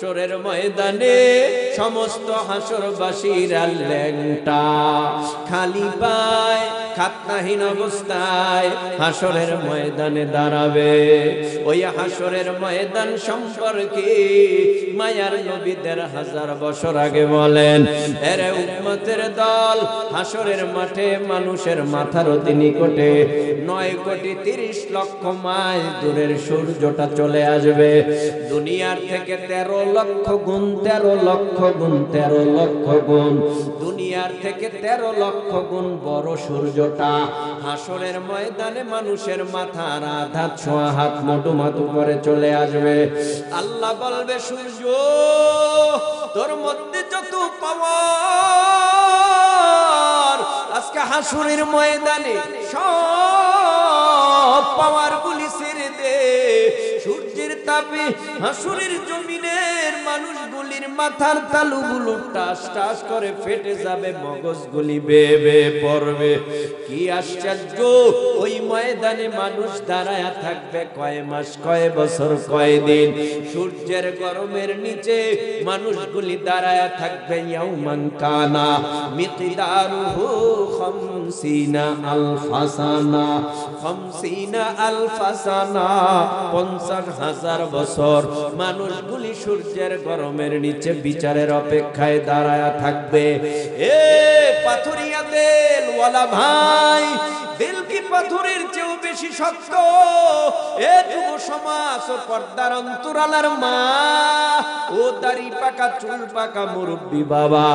হাসরের ময়দানে সমস্ত হাসরবাসীরা ল্যাংটা খালি পায় খাতনাহীন অবস্থায় হাসরের ময়দানে দাঁড়াবে। ওই হাসরের ময়দান সম্পর্কে মায়ার নবী ১৫০০ বছর আগে বলেন, এরে উম্মতের দল, হাসরের মাঠে মানুষের মাথার অতি নিকটে ৯,৩০,০০,০০০ মাইল দূরের সূর্যটা চলে আসবে। দুনিয়ার থেকে ১৩ লক্ষ গুণ ১৩ লক্ষ গুণ ১৩ লক্ষ গুণ দুনিয়ার থেকে ১৩ লক্ষ গুণ বড় সূর্যটা হাসরের ময়দানে মানুষের মাথার আধা ছোঁয়া হাত মুঠো করে চলে আসবে। আল্লাহ বলবে, সূর্য তোর মধ্যে যত পাওয়ার আজকে হাসরের ময়দানে সব পাওয়ার গুলি ছেড়ে দে। সূর্যের তাপে হাসরের জমিনের মানুষগুলির মাথার তালুগুলো টাস টাস করে ফেটে যাবে, মগজগুলি বেয়ে বেয়ে পড়বে। কি আশ্চর্য! ওই ময়দানে মানুষ দাঁড়ায়া থাকবে কয় মাস, কয় বছর, কয় দিন। সূর্যের গরমের নিচে মানুষগুলি দাঁড়ায়া থাকবে। ইয়াউমান কানা মিকদারুহু ৫০,০০০ সানা ৫০,০০০ সানা ৫০,০০০ বছর মানুষগুলি সূর্যের গরমের নিচে বিচারের অপেক্ষায় দাঁড়ায়া থাকবে। এ পাথরিয়া দিল ওয়ালা ভাই, দিল কি পাথরের চেয়েও বেশি শক্ত? এ যুব সমাজ ও পর্দার অন্তরালার মা ও দাড়ি পাকা চুল পাকা মুরব্বী বাবা,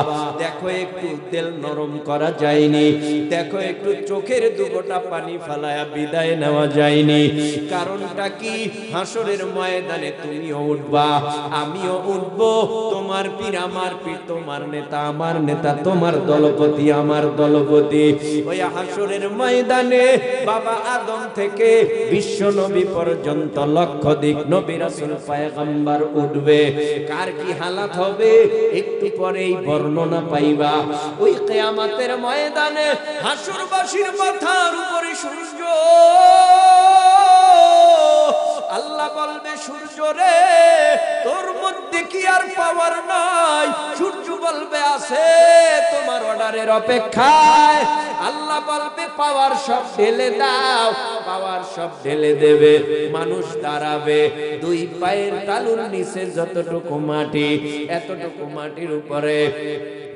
দেখো একটু দিল নরম করা যায়নি, দেখো একটু চোখের দুফোঁটা পানি ফালায়া বিদায় নেওয়া যায়নি। কারণটা কি? হাসরের ময়দানে তুমিও উঠবা, আমিও উঠবো। তোমার পীর আমার পীর, তোমার নেতা আমার নেতা, তোমার দলপতি আমার দলপতি। ওই হাসরের ময়দানে বাবা আদম থেকে বিশ্ব নবী পর্যন্ত লক্ষাধিক নবী রাসূল পয়গম্বর উঠবে। কার কি হালাত হবে একটু পরেই বর্ণনা পাইবা। ওই কিয়ামতের ময়দানে হাসরবাসীর মাথার উপরে সূর্য, আল্লাহ বলবে, সূর্য রে তোর মধ্যে কি আর পাওয়ার নাই? সূর্য বলবে, আছে, তোমার অর্ডারের অপেক্ষায়। আল্লাহ বলবে, পাওয়ার সব ঢেলে দাও। পাওয়ার সব ঢেলে দেবে। মানুষ দাঁড়াবে, দুই পায়ের তালুর নিচে যতটুকু মাটি, এতটুকু মাটির উপরে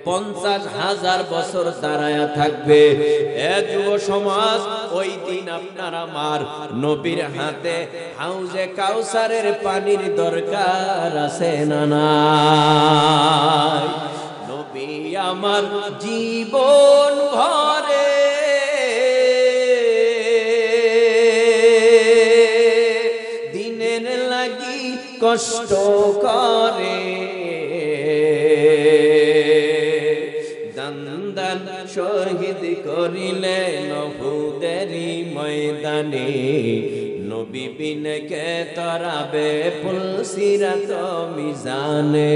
৫০,০০০ বছর দাঁড়ায়া থাকবে। এ যুব সমাজ, ওই দিন আপনার আমার নবীর হাতে হাউজে কাউসারের পানির দরকার আছে না নাই? নবী আমার জীবন ভরে দিনের লাগি কষ্ট করে, দান শহীদ করিলেন উহুদেরই ময়দানে। নবী বিন কে তরাবে পুলসিরাত মিজানে,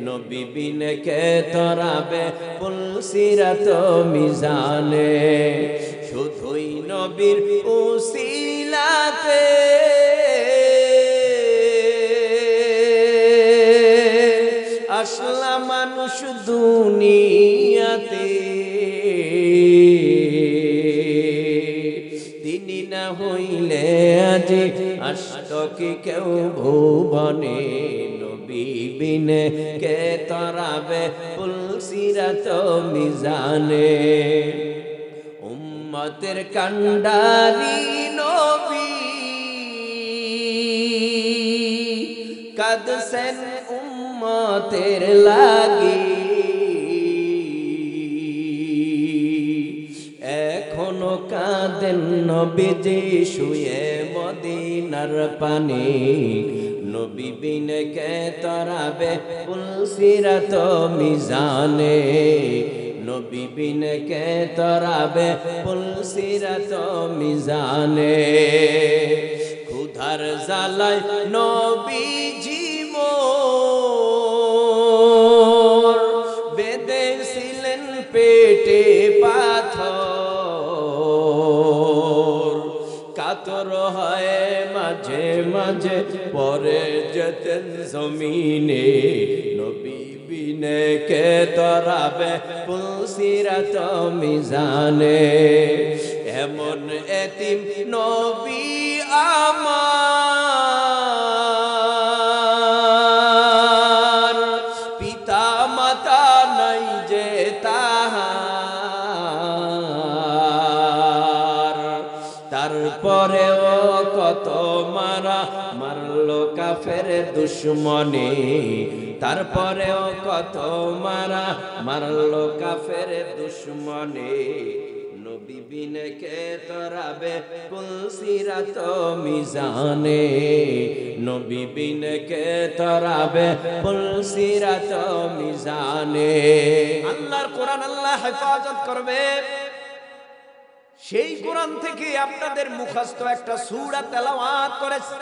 নবী বিন কে তরাবে পুলসিরাত মিজানে। শুধুই নবীর উসিলাতে আসলা মানুষ দুনিয়াতে, তিনি না হইলে আজ আসত কি কেউ ভুবনে। নবী বিন কে তরাবে পুলসিরাত মিজানে। উম্মতের কান্ডারি নবী কাঁদছেন উম্মতের লাগি, এখনো কাঁদেন নবীজি শুয়ে মদিনার পানে। নবী বিন কে তরাবে পুলসিরাত মিজানে, নবী বিন কে তরাবে পুলসিরাত মিজানে। ক্ষুধার জ্বালায় নবীজি মোর বেঁধেছিলেন পেটে পাথর, কাতর হয় মাঝে মাঝে পরে যেতেন জমিন বিনে, নবী বিনে কে তরাবে পুলসিরাত মিজানে। এমন এতিম নবী আমার, পিতা মাতা নাই যে তাহার, তারপরেও কত মারা মারলো কাফের দুশ্মনে, তারপরেও কত মারা মারলো কাফের দুশ্মনে। নবী বিনে কে তরাবে পুলসিরাত মিজানে, নবী বিনে কে তরাবে পুলসিরাত মিজানে। আল্লাহর কোরআন আল্লাহ হেফাজত করবে। সেই কোরআন থেকে আপনাদের মুখস্থ একটা সূরা তেলাওয়াত করেছে।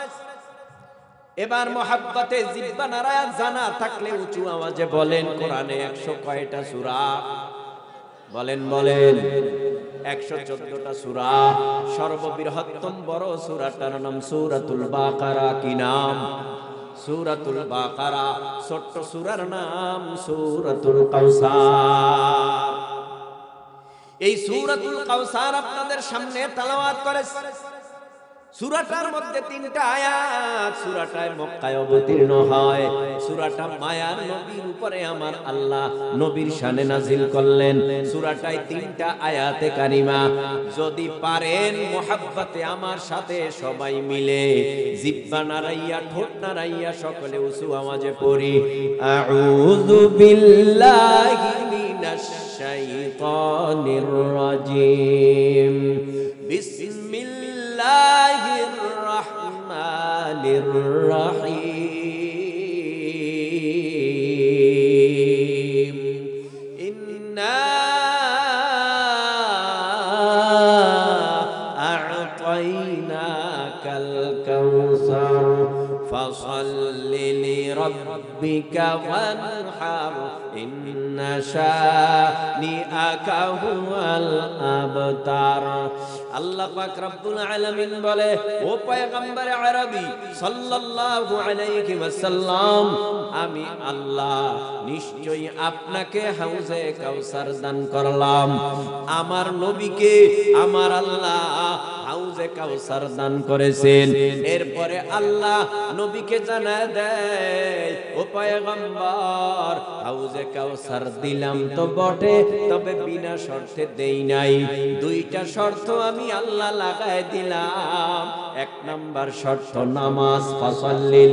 এবার মোহাব্বতে জিহ্বা নারায়া জানা থাকলে উঁচু আওয়াজে বলেন, কোরআনে 100 কয়টা সূরা? বলেন বলেন। 114টা সূরা। সর্ববৃহত্তম বড় সূরাটার নাম সূরাতুল বাকারা। কি নাম? সূরাতুল বাকারা। ছোট্ট সূরার নাম সূরাতুল কাউসার। এই সূরাতুল কাউসার আপনাদের সামনে তেলাওয়াত করেছে। সূরাটার মধ্যে 3টা আয়াত। সূরাটায় মক্কায় অবতীর্ণ হয়। সূরাটা মায়ার নবীর উপরে আমার আল্লাহ নবীর শানে নাজিল করলেন। সূরাটায় 3টা আয়াতে কারিমা। যদি পারেন মুহাব্বতে আমার সাথে সবাই মিলে জিহ্বা নাড়াইয়া ঠোঁট নাড়াইয়া সকলে উঁচু আওয়াজে পড়ি, আউযু বিল্লাহি মিনাশ শাইতানির রাজিম, বিসমিল্লাহির রাহমানির রাহিম, ইন্না আ'তাইনাকাল কাউসার ফাসাল্লি লিরাব্বিকা ওয়ানহার, ইন্না শানিআকা হুয়াল আবতার। আল্লাহ পাক রব্বুল আলামিন বলে, ও পয়গম্বর আরবি সাল্লাল্লাহু আলাইহি ওয়াসাল্লাম, আমি আল্লাহ নিশ্চয়ই আপনাকে হাউজে কাউসার দান করলাম। আমার নবীকে আমার আল্লাহ হাউজে কাউসার দান করেছেন। এরপরে আল্লাহ নবীকে জানায় দেয়, ও পয়গম্বর হাউজে কাউসার দিলাম তো বটে, তবে বিনা শর্তে দেই নাই। 2টা শর্ত আমি আল্লাহ লাগায় দিলাম। 1 নাম্বার শর্ত নামাজ, ফাসাল্লি।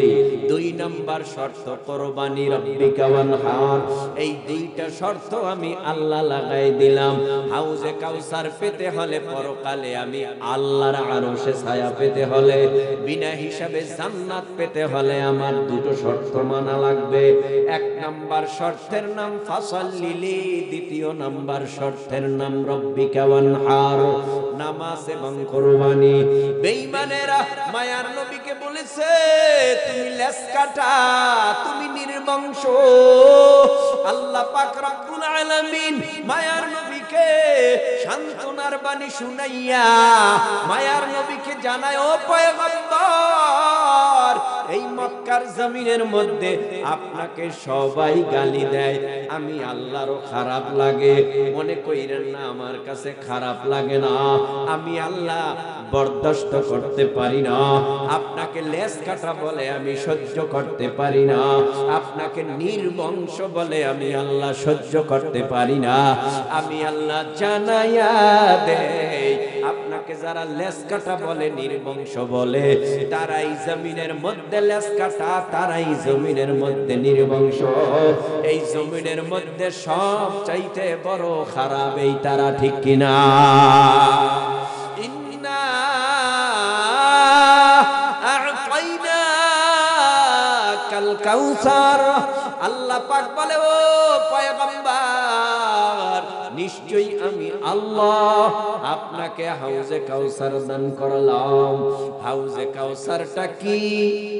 2 নাম্বার শর্ত কুরবানি, রাব্বিকা ওয়ানহার। এই 2টা শর্ত আমি আল্লাহ লাগায় দিলাম। হাউজে কাউসার পেতে হলে পরকালে আমি আল্লাহর আরশে ছায়া পেতে হলে, বিনা হিসাবে জান্নাত পেতে হলে আমার 2টো শর্ত মানা লাগবে। 1 নাম্বার শর্তের নাম ফাসাল্লি, 2য় নাম্বার শর্তের নাম রাব্বিকা ওয়ানহার, নামাজ এবং কুরবানি। বেঈমানেরা মায়ার নবীকে বলেছে, তুমি লেজ কাটা, তুমি নির্বংশ। আল্লাহ পাক রব্বুল আলামিন মায়ার নবীকে সান্ত্বনার বাণী শুনাইয়া মায়ার নবীকে জানায়, ও পয়গম্বর এই মক্কার জমিনের মধ্যে আপনাকে সবাই গালি দেয়, আমি আল্লাহরও খারাপ লাগে। মনে কইরেন না আমার কাছে খারাপ লাগে না, আমি আল্লাহ বরদাস্ত করতে পারি না। আপনাকে লেজ কাটা বলে আমি সহ্য করতে পারি না, আপনাকে নির্বংশ বলে আমি আল্লাহ সহ্য করতে পারি না। আমি আল্লাহ জানাইয়া দেই, আপনাকে যারা লেজ কাটা বলে, নির্বংশ বলে, তারাই জমিনের মধ্যে লেজ কাটা, তারাই জমিনের মধ্যে নির্বংশ। এই জমিনের মধ্যে সব চাইতে বড় খারাপ এই তারা, ঠিক কিনা? ইন্না আ'তাইনাকাল কাউসার। আল্লাহ পাক বলে, ও পয়গম্বর নিশ্চয়ই আমি আল্লাহ আপনাকে হাউজে কাউসার দান করলাম। হাউজে কাউসারটা কি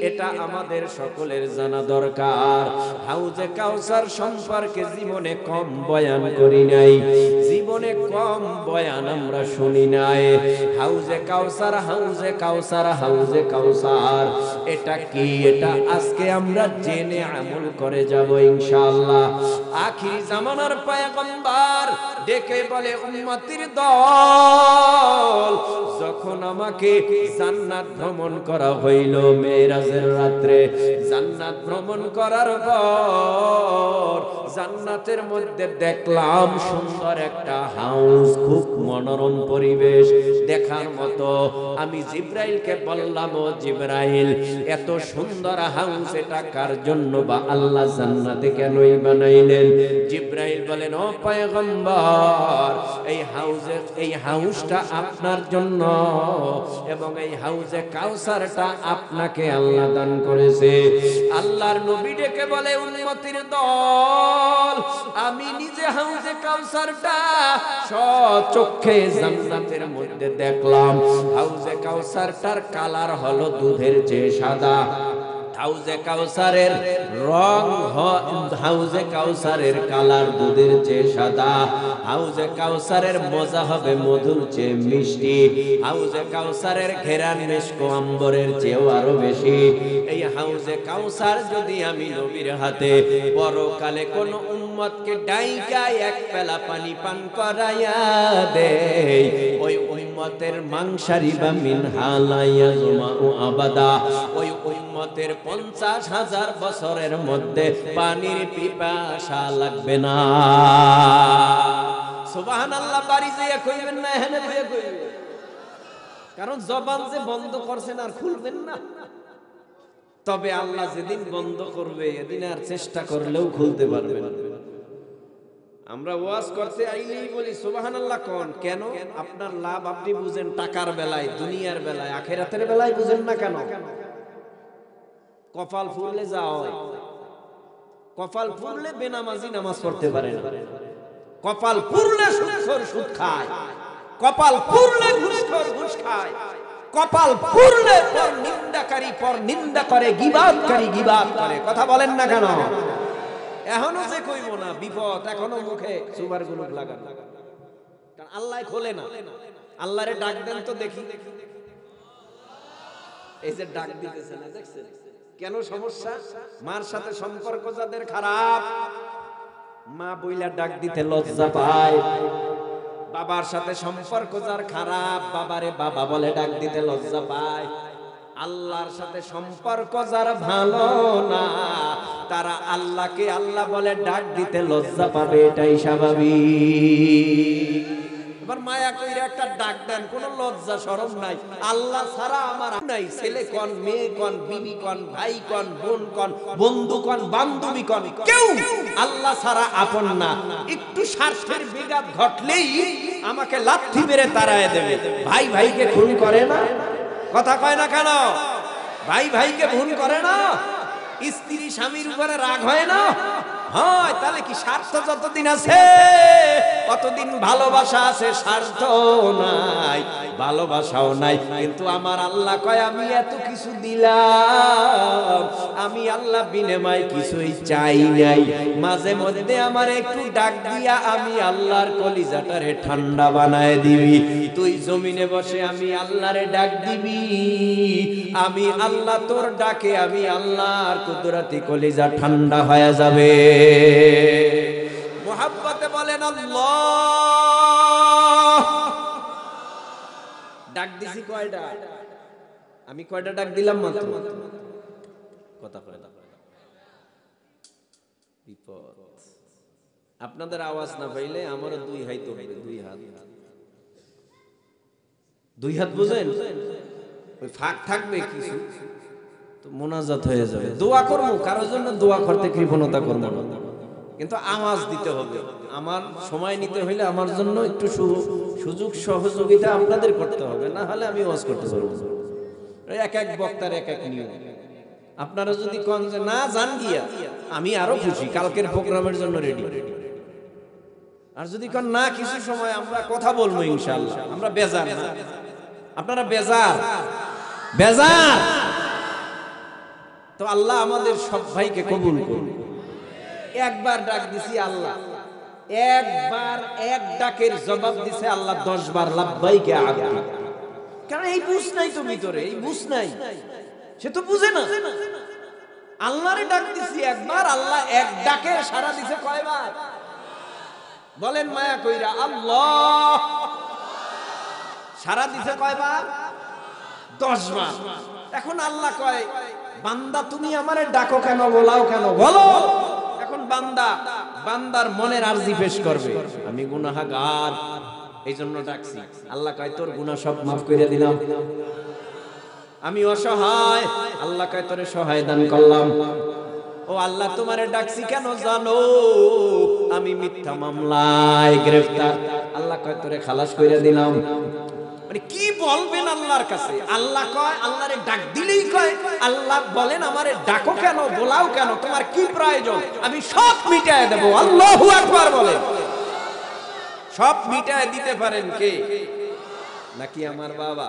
এটা আমাদের সকলের জানা দরকার। হাউজে কাউসার সম্পর্কে জীবনে কম বয়ান করি নাই, জীবনে কম বয়ান আমরা শুনি নাই। হাউজে কাউসার, হাউজে কাউসার, হাউজে কাউসার এটা কি, এটা আজকে আমরা জেনে আমল করে যাব ইনশাআল্লাহ। আখির জামানার পয়গম্বর ডেকে বলে, উম্মতের দল, যখন আমাকে জান্নাত ভ্রমণ করা হইল মেরাজের রাত্রে, জান্নাত ভ্রমণ করার পর জান্নাতের মধ্যে দেখলাম সুন্দর একটা হাউস, খুব মনোরম পরিবেশ দেখার মতো। আমি জিব্রাইলকে বললাম, ও জিব্রাইল, এত সুন্দর হাউস এটা কার জন্য বা আল্লাহ জান্নাতে কেনই বানাইলেন? জিব্রাইল বলেন, ও পয়গম্বর, এই হাউসটা আপনার জন্য এবং এই হাউজে কাউসারটা আপনাকে আল্লাহ দান করেছে। আল্লাহর নবী ডেকে বলে, উম্মতের দল, আমি নিজে হাউজে কাউসারটা সচক্ষে জান্নাতের মধ্যে দেখলাম। হাউজে কাউসারটার কালার হলো দুধের চেয়ে সাদা। হাউজে কাউসারের রং, হাউজে কাউসারের কালার দুধের চেয়ে সাদা। হাউজে কাউসারের মজা হবে মধুর চেয়ে মিষ্টি। হাউজে কাউসারের ঘেরান মিষ্ক আম্বরের চেয়েও আরো বেশি। এই হাউজে কাউসার যদি আমি নবীর হাতে পরকালে কোন উম্মতকে ডাইকা এক পেলা পানি পান করাইয়া দেই, ওই উম্মতের মাংসারি বা মিন হালাইয়া জমা ও আবাদা, ওই উম্মতের 50,000 বছরের মধ্যে পানির পিপাসা লাগবে না। সুবহানাল্লাহ। বাড়ি যেয়ে কইবেন না, এখানে যেয়ে কইবেন, কারণ জবান যে বন্ধ করছেন আর খুলবেন না। তবে আল্লাহ যেদিন বন্ধ করবে এদিন আর চেষ্টা করলেও খুলতে পারবেন না। আমরা ওয়াজ করতে আইলেই বলি সুবহানাল্লাহ কোন, কেন? আপনার লাভ আপনি বুঝেন টাকার বেলায়, দুনিয়ার বেলায়, আখিরাতের বেলায় বুঝেন না কেন? কপাল ফুললে যা হয়, কপাল ফুললে বেনামাজি নামাজ পড়তে পারে না, কপাল ফুললে সুদখোর সুদ খায়, কপাল ফুললে ঘুষখোর ঘুষ খায়, কপাল ফুললে পর নিন্দাকারী পর নিন্দা করে, গীবাতকারী গীবাত করে। কথা বলেন না কেন? এখনো যে কইব না বিপদ, এখনো মুখে সুবার গুলুক লাগান, কারণ আল্লাহ খোলে না। আল্লাহরে ডাক দেন তো দেখি। এই যে ডাক দিতেছে না, দেখছেন কেন সমস্যা? মার সাথে সম্পর্ক যাদের খারাপ, মা বইলা ডাক দিতে লজ্জা পায়। বাবার সাথে সম্পর্ক যার খারাপ, বাবারে বাবা বলে ডাক দিতে লজ্জা পায়। আল্লাহর সাথে সম্পর্ক যার ভালো না, তারা আল্লাহকে আল্লাহ বলে ডাক দিতে লজ্জা পাবে, এটাই স্বাভাবিক। এবার মায়া কইরা একটা ডাক দেন, কোনো লজ্জা শরম নাই। আল্লাহ ছাড়া আমার নাই। ছেলে কন, মেয়ে কন, বিবি কন, ভাই কন, বোন কন, বন্ধু কন, বান্ধবী কন, কেউ আল্লাহ ছাড়া আপন না। একটু স্বার্থের বিঘাত ঘটলেই আমাকে লাথি মেরে তাড়ায় দেবে। ভাই ভাইকে খুন করে না? কথা কয় না কেন? ভাই ভাইকে খুন করে না? স্ত্রী স্বামীর উপরে রাগ হয় না? হয়। তাহলে কি স্বার্থ যতদিন আছে কতদিন ভালোবাসা আছে? স্বার্থ নাই, ভালোবাসাও নাই। কিন্তু আমার আল্লাহ কয়, আমি এত কিছু দিলাম, আমি আল্লাহ বিনিময়ে কিছুই চাই নাই। মাঝে মধ্যে আমার একটু ডাক দিয়া আমি আল্লাহর কলিজাটারে ঠান্ডা বানায় দিবি। তুই জমিনে বসে আমি আল্লাহরে ডাক দিবি, আমি আল্লাহ তোর ডাকে আমি আল্লাহর কুদরতি কলিজা ঠান্ডা হয়ে যাবে। মুহাব্বতে বলেন আল্লাহ। ডাক দিছি কয়টা? আমি কয়টা ডাক দিলাম মাত্র? কথা কয় না, বিপদ। আপনাদের আওয়াজ না পাইলে আমারও দুই হাত হবে, দুই হাত। দুই হাত বুঝেন? ওই ফাঁক থাকবে কিছু তো মোনাজাত হয়ে যাবে। দোয়া করবো, কারোর জন্য দোয়া করতে কৃপণতা করবো না, কিন্তু আওয়াজ দিতে হবে। আমার সময় নিতে হইলে আমার জন্য একটু সুযোগ সহযোগিতা আপনাদের করতে হবে, না হলে আমি ওয়াজ করতে পারবো না। এক এক বক্তার এক এক নিয়ম। আপনারা যদি কোন যে না জান গিয়া, আমি আরো খুশি, কালকের প্রোগ্রামের জন্য রেডি। আর যদি কোন না কিছু সময় আমরা কথা বলবো ইনশাআল্লাহ, আমরা বেজার না, আপনারা বেজার বেজার তো আল্লাহ আমাদের সব ভাইকে কবুল করুন। একবার ডাক দিছি আল্লাহ, একবার এক ডাকের জবাব দিছে আল্লাহ 10 বার লাব্বাইকে আব্দি। কারণ এই বুঝ নাই তো ভিতরে, এই বুঝ নাই, সে তো বুঝে না। আল্লাহরে ডাক দিছি একবার, আল্লাহ এক ডাকে সাড়া দিছে কয়বার বলেন মায়া কইরা? আল্লাহ সাড়া দিছে কয়বার? 10 বার। এখন আল্লাহ কয় বান্দা তুমি আমারে ডাকো কেন, বলাও কেন, বলো। এখন বান্দার মনের আরজি পেশ করবে, আমি গুনাহগার এই জন্য ডাকছি। আল্লাহ কয় তোর গুনাহ সব মাফ করে দিলাম। আমি অসহায়, আল্লাহ কয় তোরে সহায় দান করলাম। ও আল্লাহ তোমারে ডাকছি কেন জানো? আমি মিথ্যা মামলায় গ্রেফতার, আল্লাহ কয় তোরে খালাস করে দিলাম। মানে কি বলবেন আল্লাহর কাছে? আল্লাহ কয়, আল্লাহরে ডাক দিলেই কয় আল্লাহ বলেন আমারে ডাকো কেন, বলাও কেন, তোমার কি প্রয়োজন, আমি সব মিটায় দেব। আল্লাহু আকবার বলেন। সব মিটায় দিতে পারেন কে? নাকি আমার বাবা?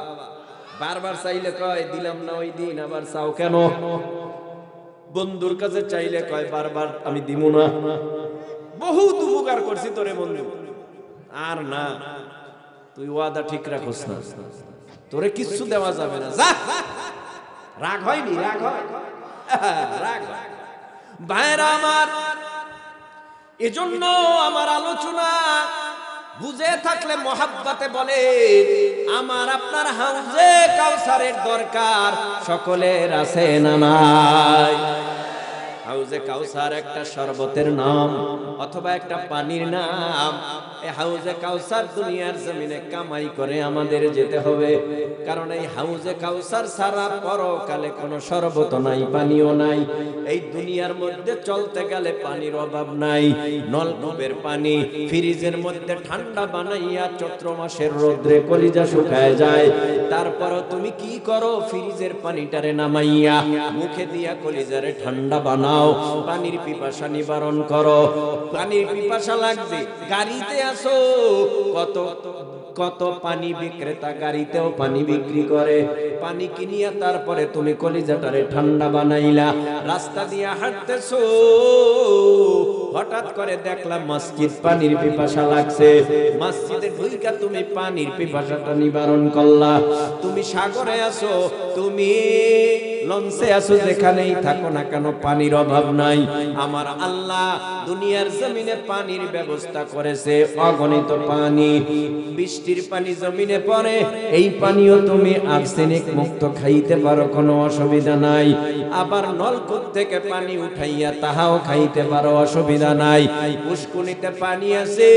বারবার চাইলে কয় দিলাম না ওই দিন, আবার চাও কেন? বন্ধুর কাছে চাইলে কয় বারবার আমি দিমু না। বহুত উপকার করছি তোরে বন্ধু, আর না, তুই ওয়াদা ঠিক রাখোস না, তোরে কিচ্ছু দেওয়া যাবে না, যা। রাগ হয়নি? রাগ হয়, রাগ হয়। ভাইরা আমার, এজন্য আমার আলোচনা বুঝে থাকলে মহাব্বতে বলে আমার আপনার হাউজে কাউসারের দরকার সকলের আছে না নাই? হাউজে কাউসার একটা শরবতের নাম অথবা একটা পানির নাম। এই হাউজে কাউসার দুনিয়ার জমিনে কামাই করে আমাদের যেতে হবে, কারণ এই হাউজে কাউসার ছাড়া পরকালে কোনো শরবত নাই, পানিও নাই। এই দুনিয়ার মধ্যে চলতে গেলে পানির অভাব নাই। নলকূপের পানি ফ্রিজের মধ্যে ঠান্ডা বানাইয়া চৈত্র মাসের রোদ্রে কলিজা শুকায় যায়। তারপরও তুমি কি করো? ফ্রিজের পানিটারে নামাইয়া মুখে দিয়া কলিজারে ঠান্ডা বানাও, পানির পিপাসা নিবারণ করো। পানির পিপাসা লাগছে, গাড়িতে আসো, কত কত পানি বিক্রেতা গাড়িতেও পানি বিক্রি করে, পানি কিনিয়া তারপরে তুমি কলিজাটারে ঠান্ডা বানাইলা। রাস্তা দিয়ে হাঁটতেছো, হঠাৎ করে দেখলাম মসজিদ, পানির পিপাসা লাগছে, মসজিদে ঢুইকা তুমি পানির পিপাসাটা নিবারণ করলা। তুমি সাগরে আসো, তুমি লঞ্চে আসো, যেখানেই থাকো না কেন পানির অভাব নাই। আমার আল্লাহ দুনিয়ার জমিনে পানির ব্যবস্থা করেছে, অগণিত পানি। বৃষ্টির পানি জমিনে পড়ে, এই পানিও তুমি আর্সেনিক মুক্ত খাইতে পারো, কোনো অসুবিধা নাই। আবার নলকূপ থেকে পানি উঠাইয়া তাহাও খাইতে পারো, অসুবিধা নাই। পুষ্কুনিতে পানি আছে,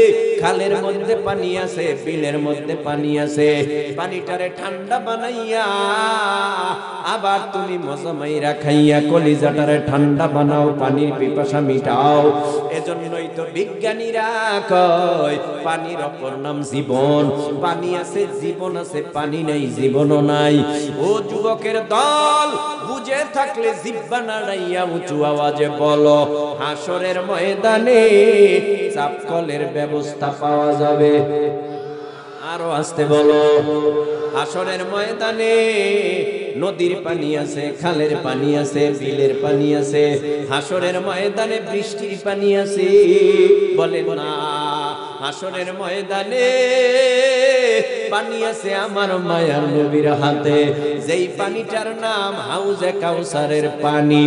খালের মধ্যে পানি আছে, বিলের মধ্যে পানি আছে। পানিটারে ঠান্ডা বানাইয়া আবার তুমি মজা মাইরা খাইয়া কলিজাটারে ঠান্ডা বানাও, পানির পিপাসা মিটাও। এজন্যই তো বিজ্ঞানীরা কয় পানির অপর নাম জীবন। পানি আছে জীবন আছে, পানি নেই জীবনও নাই। ও যুবকের দল, বুঝে থাকলে জিহ্বা নাড়াইয়া উঁচু আওয়াজে বলো, হাসরের ময়দানে চাপকলের ব্যবস্থা পাওয়া যাবে। আরো আস্তে বলো, হাসরের ময়দানে নদীর পানি আছে, খালের পানি আছে, বিলের পানি আছে। হাসরের ময়দানে বৃষ্টির পানি আছে, বলে না। হাসরের ময়দানে পানি আছে আমার মায়ার নবীর হাতে, যেই পানিটার নাম হাউজে কাউসারের পানি।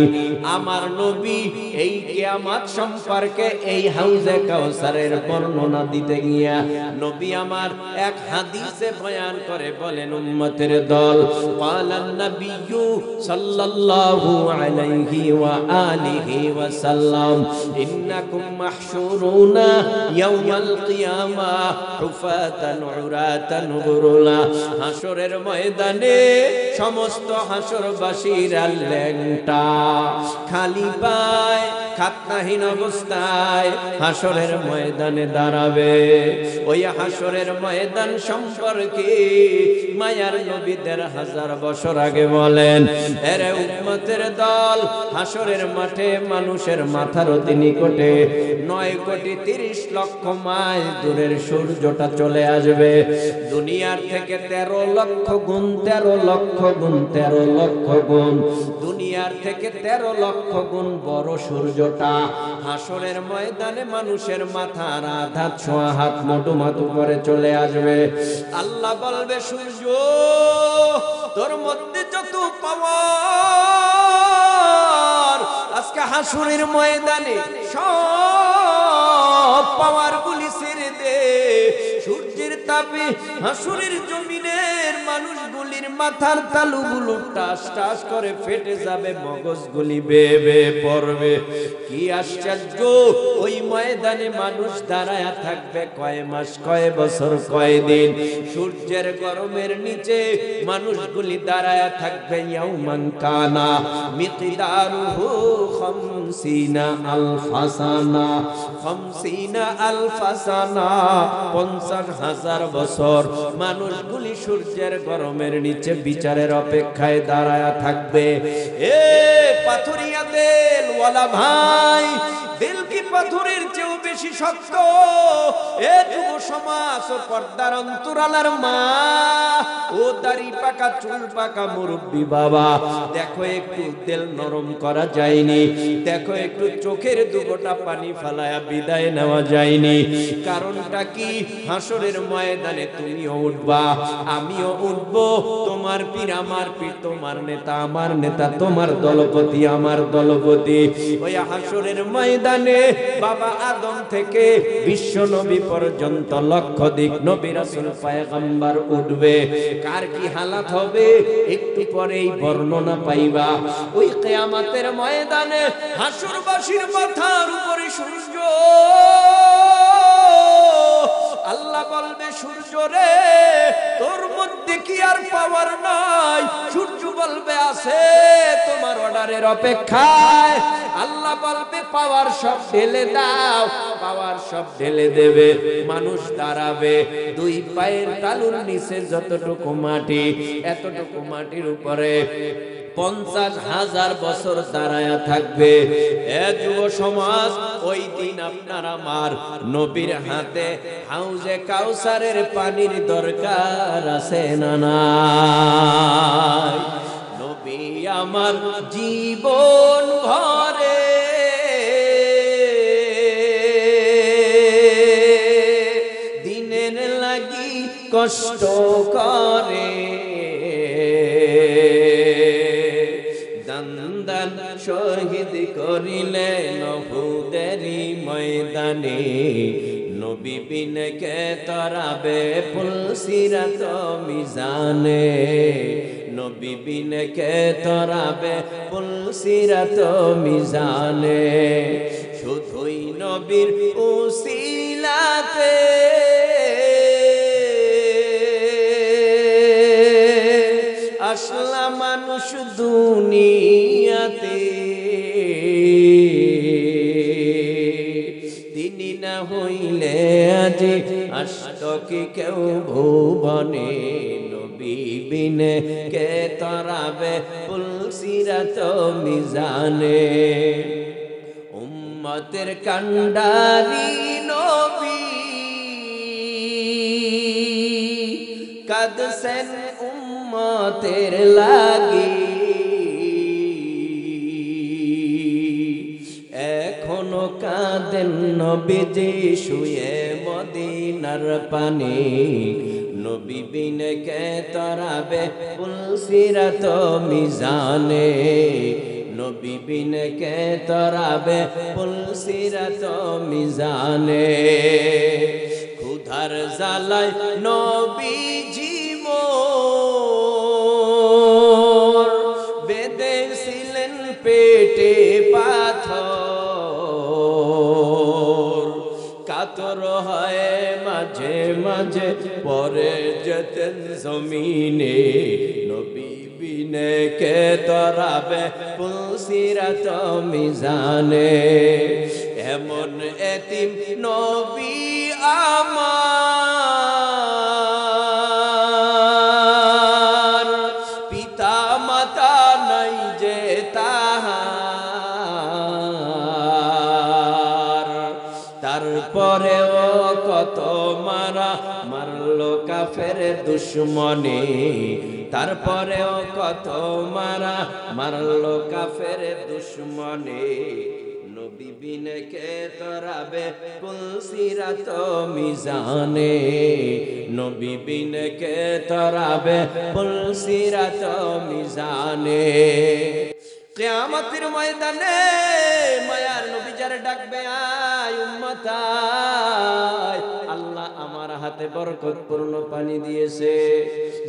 আমার নবী এই কিয়ামত সম্পর্কে এই হাউজে কাউসারের বর্ণনা দিতে গিয়া নবী আমার এক হাদিসে বয়ান করে বলেন, উম্মতের দল, ক্বালান নবিয়্যু সাল্লাল্লাহু আলাইহি ওয়া আলিহি ওয়া সাল্লাম, ইন্নাকুম মাহশুরুনা ইয়াওমাল কিয়ামা হুফাতান উরাতান গুরুলা। হাসরের ময়দানে সমস্ত হাসরবাসীরা ল্যাংটা, খালি পায় খাতনাহীন অবস্থায় হাসরের ময়দানে দাঁড়াবে। ওই হাসরের ময়দান সম্পর্কে মায়ার নবী ১৫০০ বছর আগে বলেন, এরে উম্মতের দল, হাসরের মাঠে মানুষের মাথার অতি নিকটে ৯,৩০,০০,০০০ মাইল দূরের সূর্যটা চলে আসবে। দুনিয়ার থেকে ১৩ লক্ষ গুণ, ১৩ লক্ষ গুণ, ১৩ লক্ষ গুণ, দুনিয়ার থেকে ১৩ লক্ষ গুণ বড় সূর্যটা হাসরের ময়দানে মানুষের মাথার আধা ছোঁয়া হাত মোটুমাটু করে চলে আসবে। আল্লাহ বলবে, সূর্য তোর মধ্যে যত পাওয়ার আজকে হাসরের ময়দানে সব পাওয়ার গুলি ছেড়ে দে। সূর্যের তাপে হাসরের জমিনের মানুষগুলির মাথার তালুগুলো টাস টাস করে ফেটে যাবে, মগজগুলি বেয়ে বেয়ে পড়বে। কি আশ্চর্য! ওই ময়দানে মানুষ দাঁড়ায়া থাকবে কয় মাস, কয় বছর, কয় দিন। সূর্যের গরমের নিচে মানুষগুলি দাঁড়ায়া থাকবে। ইয়াউমান কানা মিকদারুহু ৫০,০০০ সানা, ৫০,০০০ সানা, ৫০,০০০ বছর মানুষগুলি সূর্যের গরমের নিচে বিচারের অপেক্ষায় দাঁড়ায়া থাকবে। এ পাথরিয়া দিল ওয়ালা ভাই, দিল কি পাথরের চেয়েও বেশি শক্ত? এ যুব সমাজ ও পর্দার অন্তরালার মা ও দাড়ি পাকা চুল পাকা মুরব্বী বাবা, দেখো একটু দিল নরম করা যায়নি, দেখো একটু চোখের দুগোটা পানি ফালায়া বিদায় নেওয়া যায়নি। কারণটা কি? হাসরের ময়দানে তুমিও উঠবা, আমিও উঠব, তোমার পীর আমার পীর, তোমার নেতা আমার নেতা, তোমার দলপতি আমার দলপতি। ওই হাসরের ময়দানে বাবা আদম থেকে বিশ্ব নবী পর্যন্ত লক্ষাধিক নবী রাসূল পয়গম্বর উঠবে। কার কি হালাত হবে একটু পরেই বর্ণনা পাইবা। ওই কিয়ামতের ময়দানে হাসরবাসীর মাথার উপরে সূর্য, আল্লাহ বলবে, সূর্য রে তোর মধ্যে কি আর পাওয়ার নাই? সূর্য বলবে, আছে, তোমার অর্ডারের অপেক্ষায়। আল্লাহ বলবে, পাওয়ার সব ঢেলে দাও, পাওয়ার সব ঢেলে দেবে। মানুষ দাঁড়াবে, দুই পায়ের তালুর নিচে যতটুকু মাটি, এতটুকু মাটির উপরে ৫০,০০০ বছর দাঁড়ায়া থাকবে। এ যুব সমাজ, ওই দিন আপনার আমার নবীর হাতে হাউজে কাউসারের পানির দরকার আছে না নাই? নবী আমার জীবন ভরে দিনের লাগি কষ্ট করে, দান শহীদ করিলেন উহুদেরই ময়দানে। নবী বিনে কে তরাবে পুলসিরাত মিজানে, নবী বিনে কে তরাবে পুলসিরাত মিজানে। শুধুই নবীর উসিলাতে আসলা মানুষ দুনিয়াতে, তিনি না হইলে আজ আসত কি কেউ ভুবনে। নবী বিনে কে তরাবে পুলসিরাত মিজানে। উম্মতের কান্ডারি নবী কাঁদছেন উম্মতের লাগি, এখনো কাঁদেন নবীজি শুয়ে মদিনার পানে। নবী বিনে কে তরাবে পুলসিরাত মিজানে, নবী বিনে কে তরাবে পুলসিরাত মিজানে। ক্ষুধার জ্বালায় নবীজি মোর বেঁধেছিলেন পেটে পাথর, কাতর হয় মাঝে মাঝে পরে যেতেন জমিনে। নবী বিনে কে তরাবে পুলসিরাত পুলসিরাত মিজানে। এমন এতিম নবী আমার, পিতা মাতা নাই যে তাহার, তারপরেও কত মারা মারলো কাফের দুশমনে, তারপরেও কত মারা মারলো কাফের দুশমনে। নবী বিনে কে তরাবে পুলসিরাত মিজানে, নবী বিনে কে তরাবে পুলসিরাত মিজানে। কিয়ামতের ময়দানে মায়ার নবী যারে ডাকবে, আয় উম্মত আয়, আল্লাহ আমার হাতে বরকতপূর্ণ পানি দিয়েছে।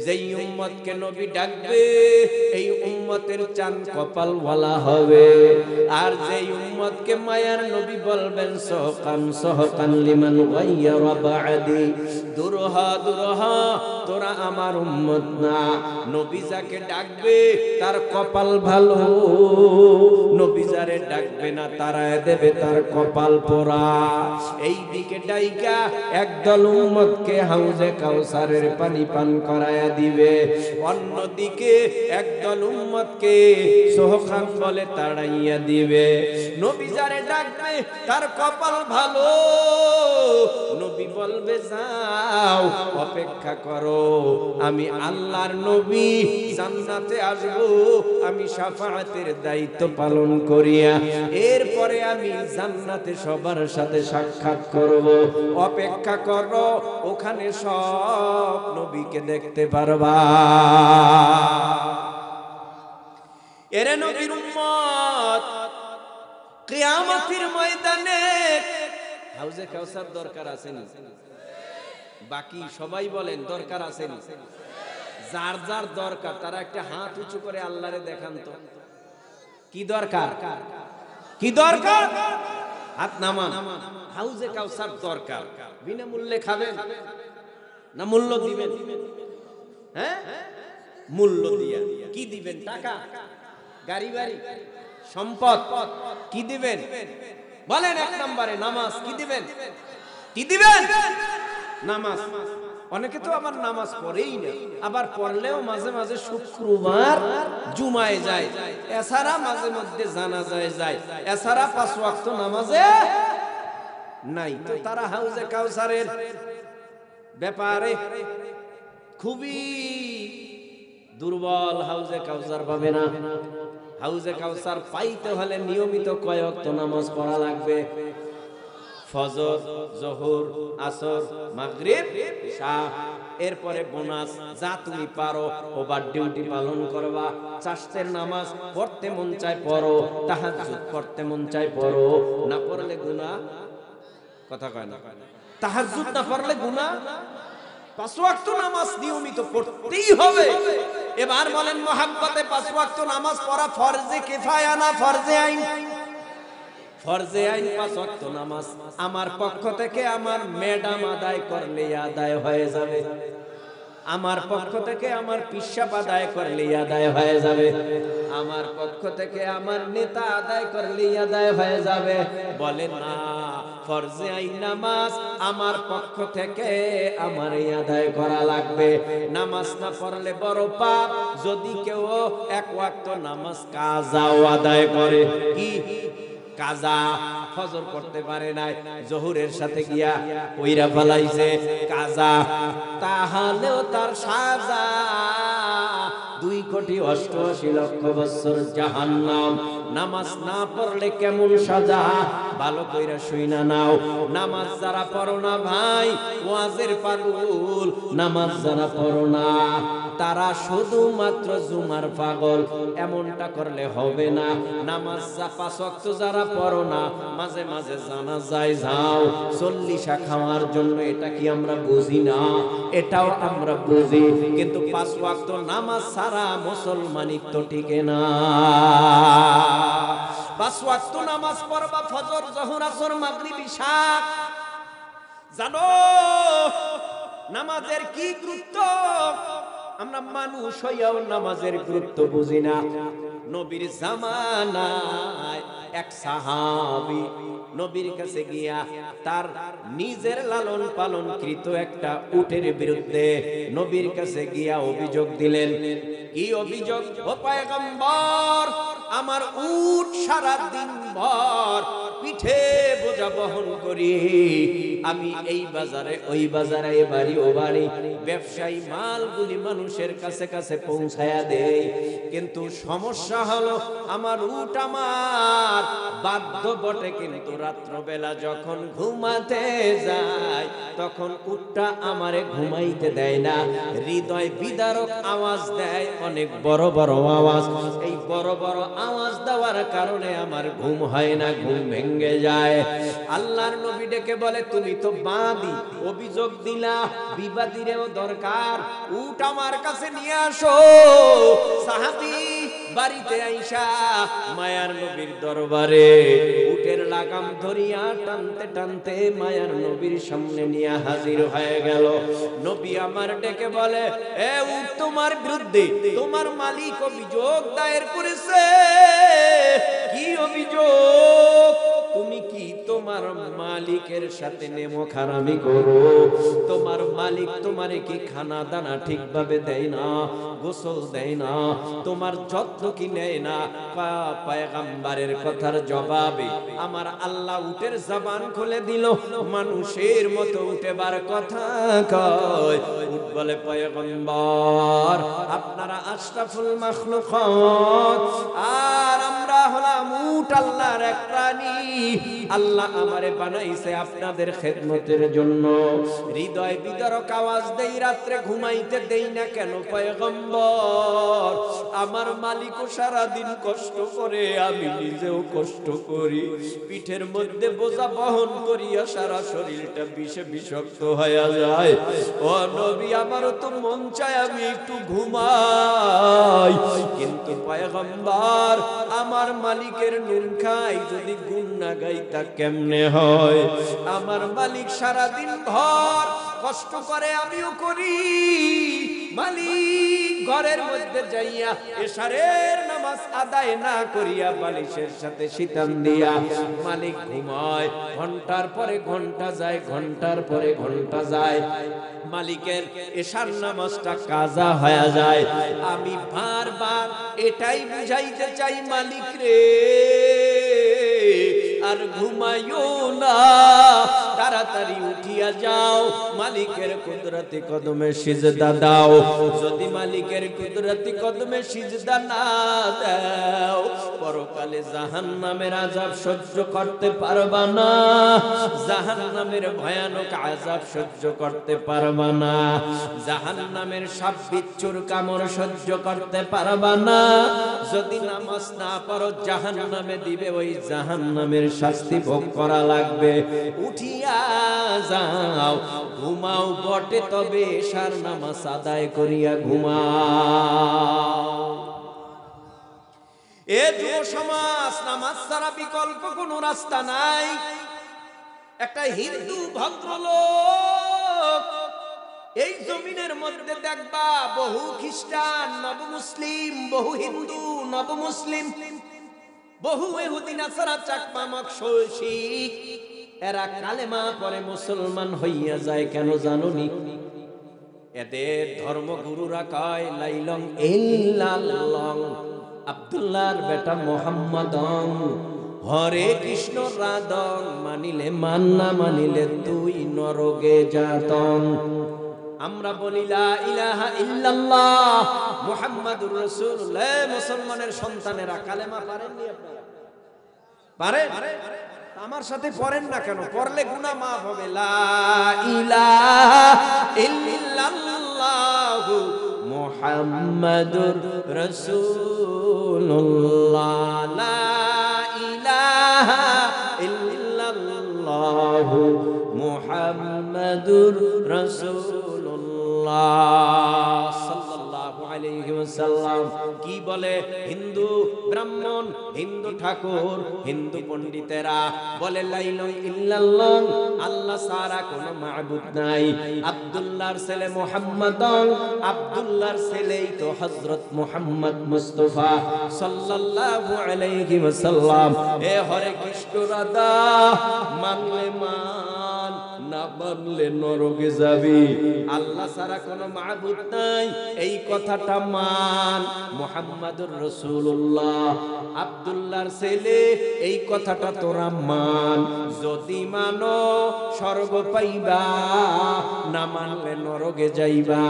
যেই উম্মতকে নবী ডাকবে এই উম্মতের চাঁদ কপাল ওয়ালা হবে। আর যেই উম্মতকে মায়ার নবী বলবেন সহকান সহকান লিমান গায়রা বাদি, দুরহা দুরহা তোরা আমার উম্মত না। নবী যাকে ডাকবে তার কপাল ভালো, নবী যারে ডাকবে না তারায় দেবে তার কপাল পোড়া। এই দিকে ডাইকা একদল উম্মতকে হাউজে কাউসারের পানি পান করায়া দিবে, অন্যদিকে একদল উম্মতকে সোহখান বলে তাড়াইয়া দিবে। নবী যারে ডাকবে তার কপাল ভালো, নবী বলবে যাও অপেক্ষা করো, আমি আল্লাহর নবী জান্নাতে আসবো, আমি শাফাআতের দায়িত্ব পালন করিয়া এরপরে আমি জান্নাতে সবার সাথে সাক্ষাৎ করব। অপেক্ষা করো, ওখানে সব নবীকে দেখতে পারবা। এরে নবীর উম্মত, কিয়ামতের ময়দানে হাউজে কাউসার দরকার আছে নি? বাকি সবাই বলেন দরকার আছে নি? যার যার দরকার তারা একটা হাত উঁচু করে আল্লাহরে দেখান তো, কি দরকার? কি দরকার? হাত নামান। হাউজে কাউসার দরকার। বিনামূল্যে খাবেন না মূল্য দিবেন? হ্যাঁ, মূল্য দিয়া। কি দিবেন? টাকা, গাড়ি বাড়ি, সম্পদ? কি দিবেন বলেন? এক নম্বরে নামাজ। কি দিবেন? কি দিবেন? নামাজ। অনেকে তো আবার নামাজ পড়েই না, আবার পড়লেও মাঝে মাঝে শুক্রবার জুমায় যায়, এছাড়া মাঝে মধ্যে জানাজায় যায়, এছাড়া 5 ওয়াক্ত নামাজে নাই। তো তারা হাউজে কাউসারের ব্যাপারে খুবই দুর্বল। হাউজে কাউসার পাবে না। হাউজে কাউসার পাইতে হলে নিয়মিত কয় ওয়াক্ত নামাজ পড়া লাগবে। ফজর, জোহর, আসর, মাগরিব, ইশা, এরপরে বোনাস যা তুমি পারো ওভার ডিউটি পালন করবা। চাষের নামাজ পড়তে মন চায় পড়ো, তাহাজ্জুদ পড়তে মন চায় পড়ো, না পড়লে গুনাহ। কথা কয় না? তাহাজ্জুদ না পড়লে গুনাহ। 5 ওয়াক্ত নামাজ নিয়মিত পড়তেই হবে। এবার বলেন মুহাব্বতে 5 ওয়াক্ত নামাজ পড়া ফরজে কিফায়া না ফরজে আইন? ফরজে আইন 5 ওয়াক্ত নামাজ আমার পক্ষ থেকে আমার ম্যাডাম আদায় করলে আদায় হয়ে যাবে, আমার পক্ষ থেকে আমার পিসাব আদায় করলে আদায় হয়ে যাবে, আমার পক্ষ থেকে আমার নেতা আদায় করলে আদায় হয়ে যাবে। বলে না, ফরজে আইন নামাজ আমার পক্ষ থেকে আমার আদায় করা লাগবে। নামাজ না পড়লে বড় পাপ। যদি কেউ 1 ওয়াক্ত নামাজ কাজাও আদায় করে, কি কাজা, ফজর পড়তে পারে নাই, জোহরের সাথে গিয়া কইরা ফলাইছে কাজা, তাহলেও তার সাজা 2,88,00,000 বছর জাহান্নাম। নামাজ না পড়লে কেমন সাজা ভালো কইরা শুইনা নাও। নামাজ যারা পড়ো না ভাই ওয়াজের পাগল, নামাজ যারা পড়ো না তারা শুধুমাত্র জুমার পাগল। এমনটা করলে হবে না। নামাজ 5 ওয়াক্ত যারা পড়ো না, মাঝে মাঝে জানাজায় যাও 40 খাওয়ার জন্য, এটা কি আমরা বুঝি না? এটাও আমরা বুঝি, কিন্তু 5 ওয়াক্ত নামাজ ছাড়া মুসলমানিত্ব টিকে না। 5 ওয়াক্ত নামাজ পড়বা, ফজর, জোহর, আসর, মাগরিব, ইশা। জানো নামাজের কি গুরুত্ব? আমরা মানুষ হইয়াও নামাজের গুরুত্ব বুঝি না। নবীর জামানায় এক সাহাবী নবীর কাছে গিয়া তার নিজের লালন পালনকৃত একটা উটের বিরুদ্ধে নবীর কাছে গিয়া অভিযোগ দিলেন। কি অভিযোগ? ও পয়গম্বর, আমার উট সারা দিন ভর পিঠে বোঝা বহন করি, আমি এই বাজারে ওই বাজারে, এ বাড়ি ও বাড়ি ব্যবসায়ী মালগুলি মানুষের কাছে কাছে পৌঁছায়া দেয়, কিন্তু সমস্যা হলো আমার উট আমার বাধ্য বটে, কিন্তু রাত্রবেলা যখন ঘুমাতে যায় তখন উটটা আমারে ঘুমাইতে দেয় না, হৃদয় বিদারক আওয়াজ দেয়, অনেক বড় বড় আওয়াজ। এই বড় বড় আওয়াজ দেওয়ার কারণে আমার ঘুম হয় না, ঘুম ভেঙে যায়। আল্লাহর নবী ডেকে বলে, তুমি তো বাদী, অভিযোগ দিলা, বিবাদীরেও দরকার, উট আমার কাছে নিয়ে আসো। সাহাবী বাড়িতে আইসা মায়ার নবীর দরবারে উটের লাগাম ধরিয়া টানতে টানতে মায়ার নবীর সামনে নিয়ে হাজির হয়ে গেল। নবী আমার ডেকে বলে, এ উট তোমার বিরুদ্ধে তোমার মালিক অভিযোগ দায়ের করেছে। কি অভিযোগ? তুমি কি তোমার মালিকের সাথে নেমো খারামি করো? তোমার মালিক তোমারে কি খানা দানা ঠিকভাবে দেয় না, গোসল দেয় না, তোমার যত্ন কি নেয় না? পয়গম্বরের কথার জবাবে আমার আল্লাহ উটের জবান খুলে দিল, মানুষের মতো উঠেবার কথা কয়। উট বলে, পয়গম্বর আপনারা আশরাফুল মাখলুকাত, আর আমরা হলাম উট আল্লাহর এক প্রাণী, আল্লাহ আমারে বানাইছে আপনাদের খেদমতের জন্য। হৃদয় বিদারক আওয়াজ দেই, রাত্রে ঘুমাইতে দেই না কেন পয়গম্বর? আমার মালিকও সারাদিন কষ্ট করে, আমি নিজেও কষ্ট করি, পিঠের মধ্যে বোঝা বহন করিয়া সারা শরীরটা বিষে বিষাক্ত হয়ে যায়। ও নবী, আমারও তো মন চায় আমি একটু ঘুমাই, কিন্তু পয়গম্বর আমার মালিকের নুন খাই, যদি গুণ না গাইতা কেমনে হয়? আমার মালিক সারাদিন ভর কষ্ট করে, আমিও করি। মালিক ঘরের মধ্যে যাইয়া এশারের নামাজ আদায় না করিয়া বালিশের সাথে শীতান দিয়া মালিক ঘুমায়। ঘন্টার পরে ঘন্টা যায়, ঘন্টার পরে ঘন্টা যায়, মালিকের এশার নামাজটা কাজা হয়ে যায়। আমি বারবার এটাই বুঝাইতে চাই, মালিক রে আর ঘুমাইও না, তাড়াতাড়ি উঠিয়া যাও, মালিকের কুদরতি কদমে সিজদা দাও। যদি মালিকের কুদরতি কদমে সিজদা না দাও, পরকালে জাহান্নামের আযাব সহ্য করতে পারবা না, জাহান্নামের ভয়ানক আযাব সহ্য করতে পারবা না, জাহান্নামের সাপ বিচ্ছুর কামড় সহ্য করতে পারবা না। যদি নামাজ না পড়ো, জাহান্নামে দিবে, ওই জাহান্নামের শাস্তি ভোগ করা লাগবে। উঠিয়া যাও, ঘুমাও বটে, তবে এশার নামাজ আদায় করিয়া ঘুমাও। এ যুব সমাজ, নামাজ ছাড়া বিকল্প কোনো রাস্তা নাই। একটা হিন্দু ভদ্রলোক এই জমিনের মধ্যে দেখবা, বহু খ্রিস্টান নব মুসলিম, বহু হিন্দু নব মুসলিম, বহু ইহুদি নাসারা চাকমা মকশিক, এরা কালেমা পরে মুসলমান হইয়া যায়। কেন জানোনি? এদের ধর্মগুরুরা কয় লাইলং ইল্লাল্লাহ, আব্দুল্লাহর বেটা মুহাম্মাদং, হরে কৃষ্ণ রাধং, মানিলে মান না মানিলে তুই নরকে যাতং। আমরা বলি লা ইলাহা ইল্লাল্লাহ মুহাম্মাদুর রাসূলুল্লাহ। মুসলমানের সন্তানেরা কালেমা পারেননি? আপনারা পারেন? আমার সাথে পড়েন না কেন? পড়লে গুনাহ মাফ হবে। লা ইলাহা ইল্লাল্লাহ মুহাম্মাদুর রাসূলুল্লাহ, লা ইলাহা ইল্লাল্লাহ মুহাম্মাদুর রাসূলুল্লাহ সাল্লাল্লাহু আলাইহি ওয়াসাল্লাম কি বলে? হিন্দু ব্রাহ্মণ, হিন্দু ঠাকুর, হিন্দু পণ্ডিতেরা বলে লা ইলাহা ইল্লাল্লাহ, আল্লাহ ছাড়া কোনো মাবুদ নাই। আব্দুল্লাহর ছেলে মুহাম্মদ, আব্দুল্লাহর ছেলেই তো হযরত মুহাম্মদ মুস্তাফা সাল্লাল্লাহু আলাইহি ওয়াসাল্লাম। এ হরে কৃষ্ণ রাধা, মানলে মান, না মানলে নরকে যাবি। আল্লাহ ছাড়া কোনো মাবুদ নাই, এই কথাটা মান। মুহাম্মাদুর রাসূলুল্লাহ আব্দুল্লাহর ছেলে, এই কথাটা তোরা মান। যদি মানো স্বর্গ পাইবা, না মানলে নরকে যাইবা।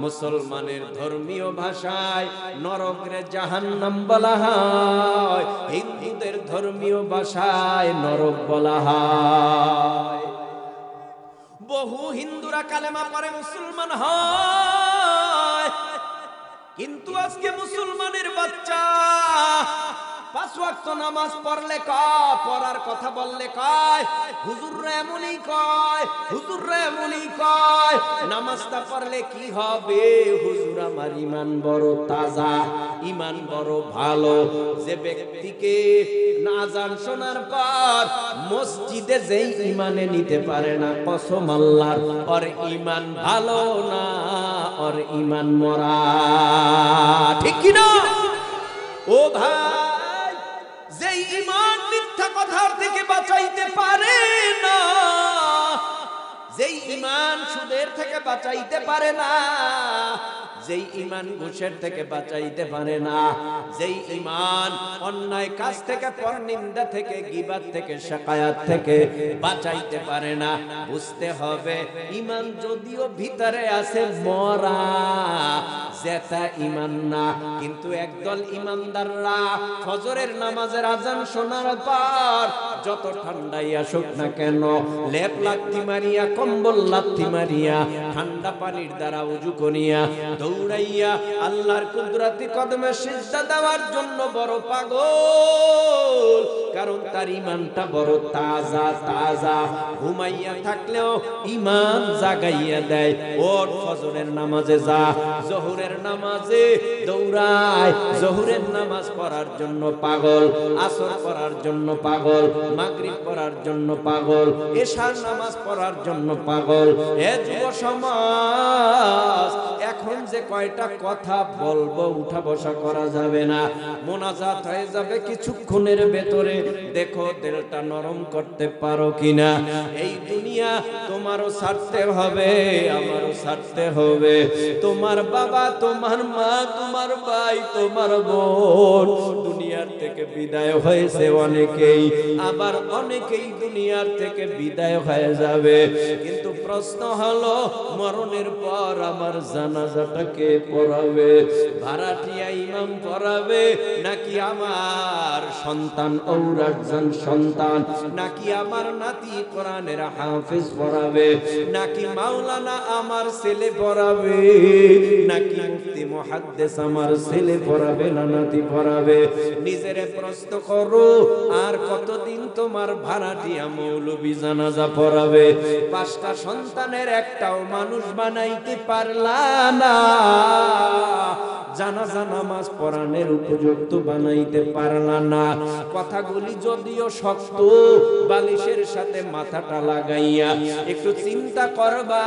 মুসলমানের ধর্মীয় ভাষায় নরকরে জাহান্নাম বলা হয়, হিন্দুদের ধর্মীয় ভাষায় নরক বলা হয়। বহু হিন্দুরা কালেমা পড়ে মুসলমান হয়, কিন্তু আজকে মুসলমানের বাচ্চা 5 ওয়াক্ত নামাজ পড়লে পড়ার কথা বললে কয় হুজুররা এমনই কয়, হুজুররা এমনই কয়। নামাজটা পড়লে কি হবে? হুজুর আমার ঈমান বড় তাজা, ঈমান বড় ভালো। যে ব্যক্তিকে আযান শোনার পর মসজিদে যেই ঈমানে নিতে পারে না, কসম আল্লাহর, ওর ঈমান ভালো না, ওর ঈমান মরা। ঠিক কি না? ও ভাই, যেই ঈমান মিথ্যা কথার থেকে বাঁচাইতে পারে না, যেই ঈমান সুদের থেকে বাঁচাইতে পারে না, যেই ঈমান ঘুষের থেকে বাঁচাইতে পারে না, যেই ঈমান অন্যায় কাজ থেকে, পরনিন্দা থেকে, গীবাত থেকে, শাকায়াত থেকে বাঁচাইতে পারে না, বুঝতে হবে ঈমান যদিও ভিতরে আছে মরা, যেটা ঈমান না। কিন্তু একদল ঈমানদাররা ফজরের নামাজের আযান শোনার পর যত ঠান্ডাই আসুক না কেন, লেপ লাথি মারিয়া, কম্বল লাথি মারিয়া, ঠান্ডা পানির দ্বারা ওযু করিয়া দৌড়াইয়া আল্লাহর কুদরতি কদমে সিজদা দেওয়ার জন্য বড় পাগল। কারণ তার ঈমানটা বড় তাজা তাজা। ঘুমাইয়া থাকলেও ঈমান জাগাইয়া দেয়। ওর ফজরের নামাজে যা, জোহরের নামাজে দৌড়ায়, জোহরের নামাজ পড়ার জন্য পাগল, আসর পড়ার জন্য পাগল, মাগরিব পড়ার জন্য পাগল, এশার নামাজ পড়ার জন্য পাগল। এ যুব সমাজ, এখন যে কয়টা কথা বলবো উঠা বসা করা যাবে না, মোনাজাত হয়ে যাবে কিছুক্ষণের ভেতরে। দেখো দিলটা নরম করতে পারো কিনা। এই দুনিয়া তোমারও ছাড়তে হবে, আমারও ছাড়তে হবে। তোমার বাবা, তোমার মা, তোমার ভাই, তোমার বোন দুনিয়ার থেকে বিদায় হয়েছে অনেকেই, আবার অনেকেই দুনিয়ার থেকে বিদায় হয়ে যাবে। কিন্তু প্রশ্ন হলো, মরণের পর আমার জানাজাটা কে পড়াবে? ভাড়াটিয়া ইমাম পড়াবে, নাকি আমার সন্তান ঔরাজান সন্তান, নাকি আমার নাতি কোরআনের হাফেজ পড়াবে, নাকি মাওলানা আমার ছেলে পড়াবে, নাকি মুফতি মুহাদ্দিস আমার ছেলে পড়াবে না নাতি পড়াবে? নিজেরে প্রশ্ন করো। আর কতদিন তোমার ভাড়াটিয়া মৌলবি জানাজা পড়াবে? 5টা সন্তানের একটাও মানুষ বানাইতে পারলা না, জানাজা নামাজ পড়ানোর উপযুক্ত বানাইতে পারলা না। কথাগুলি যদিও শক্ত, বালিশের সাথে মাথাটা লাগাইয়া একটু চিন্তা করবা,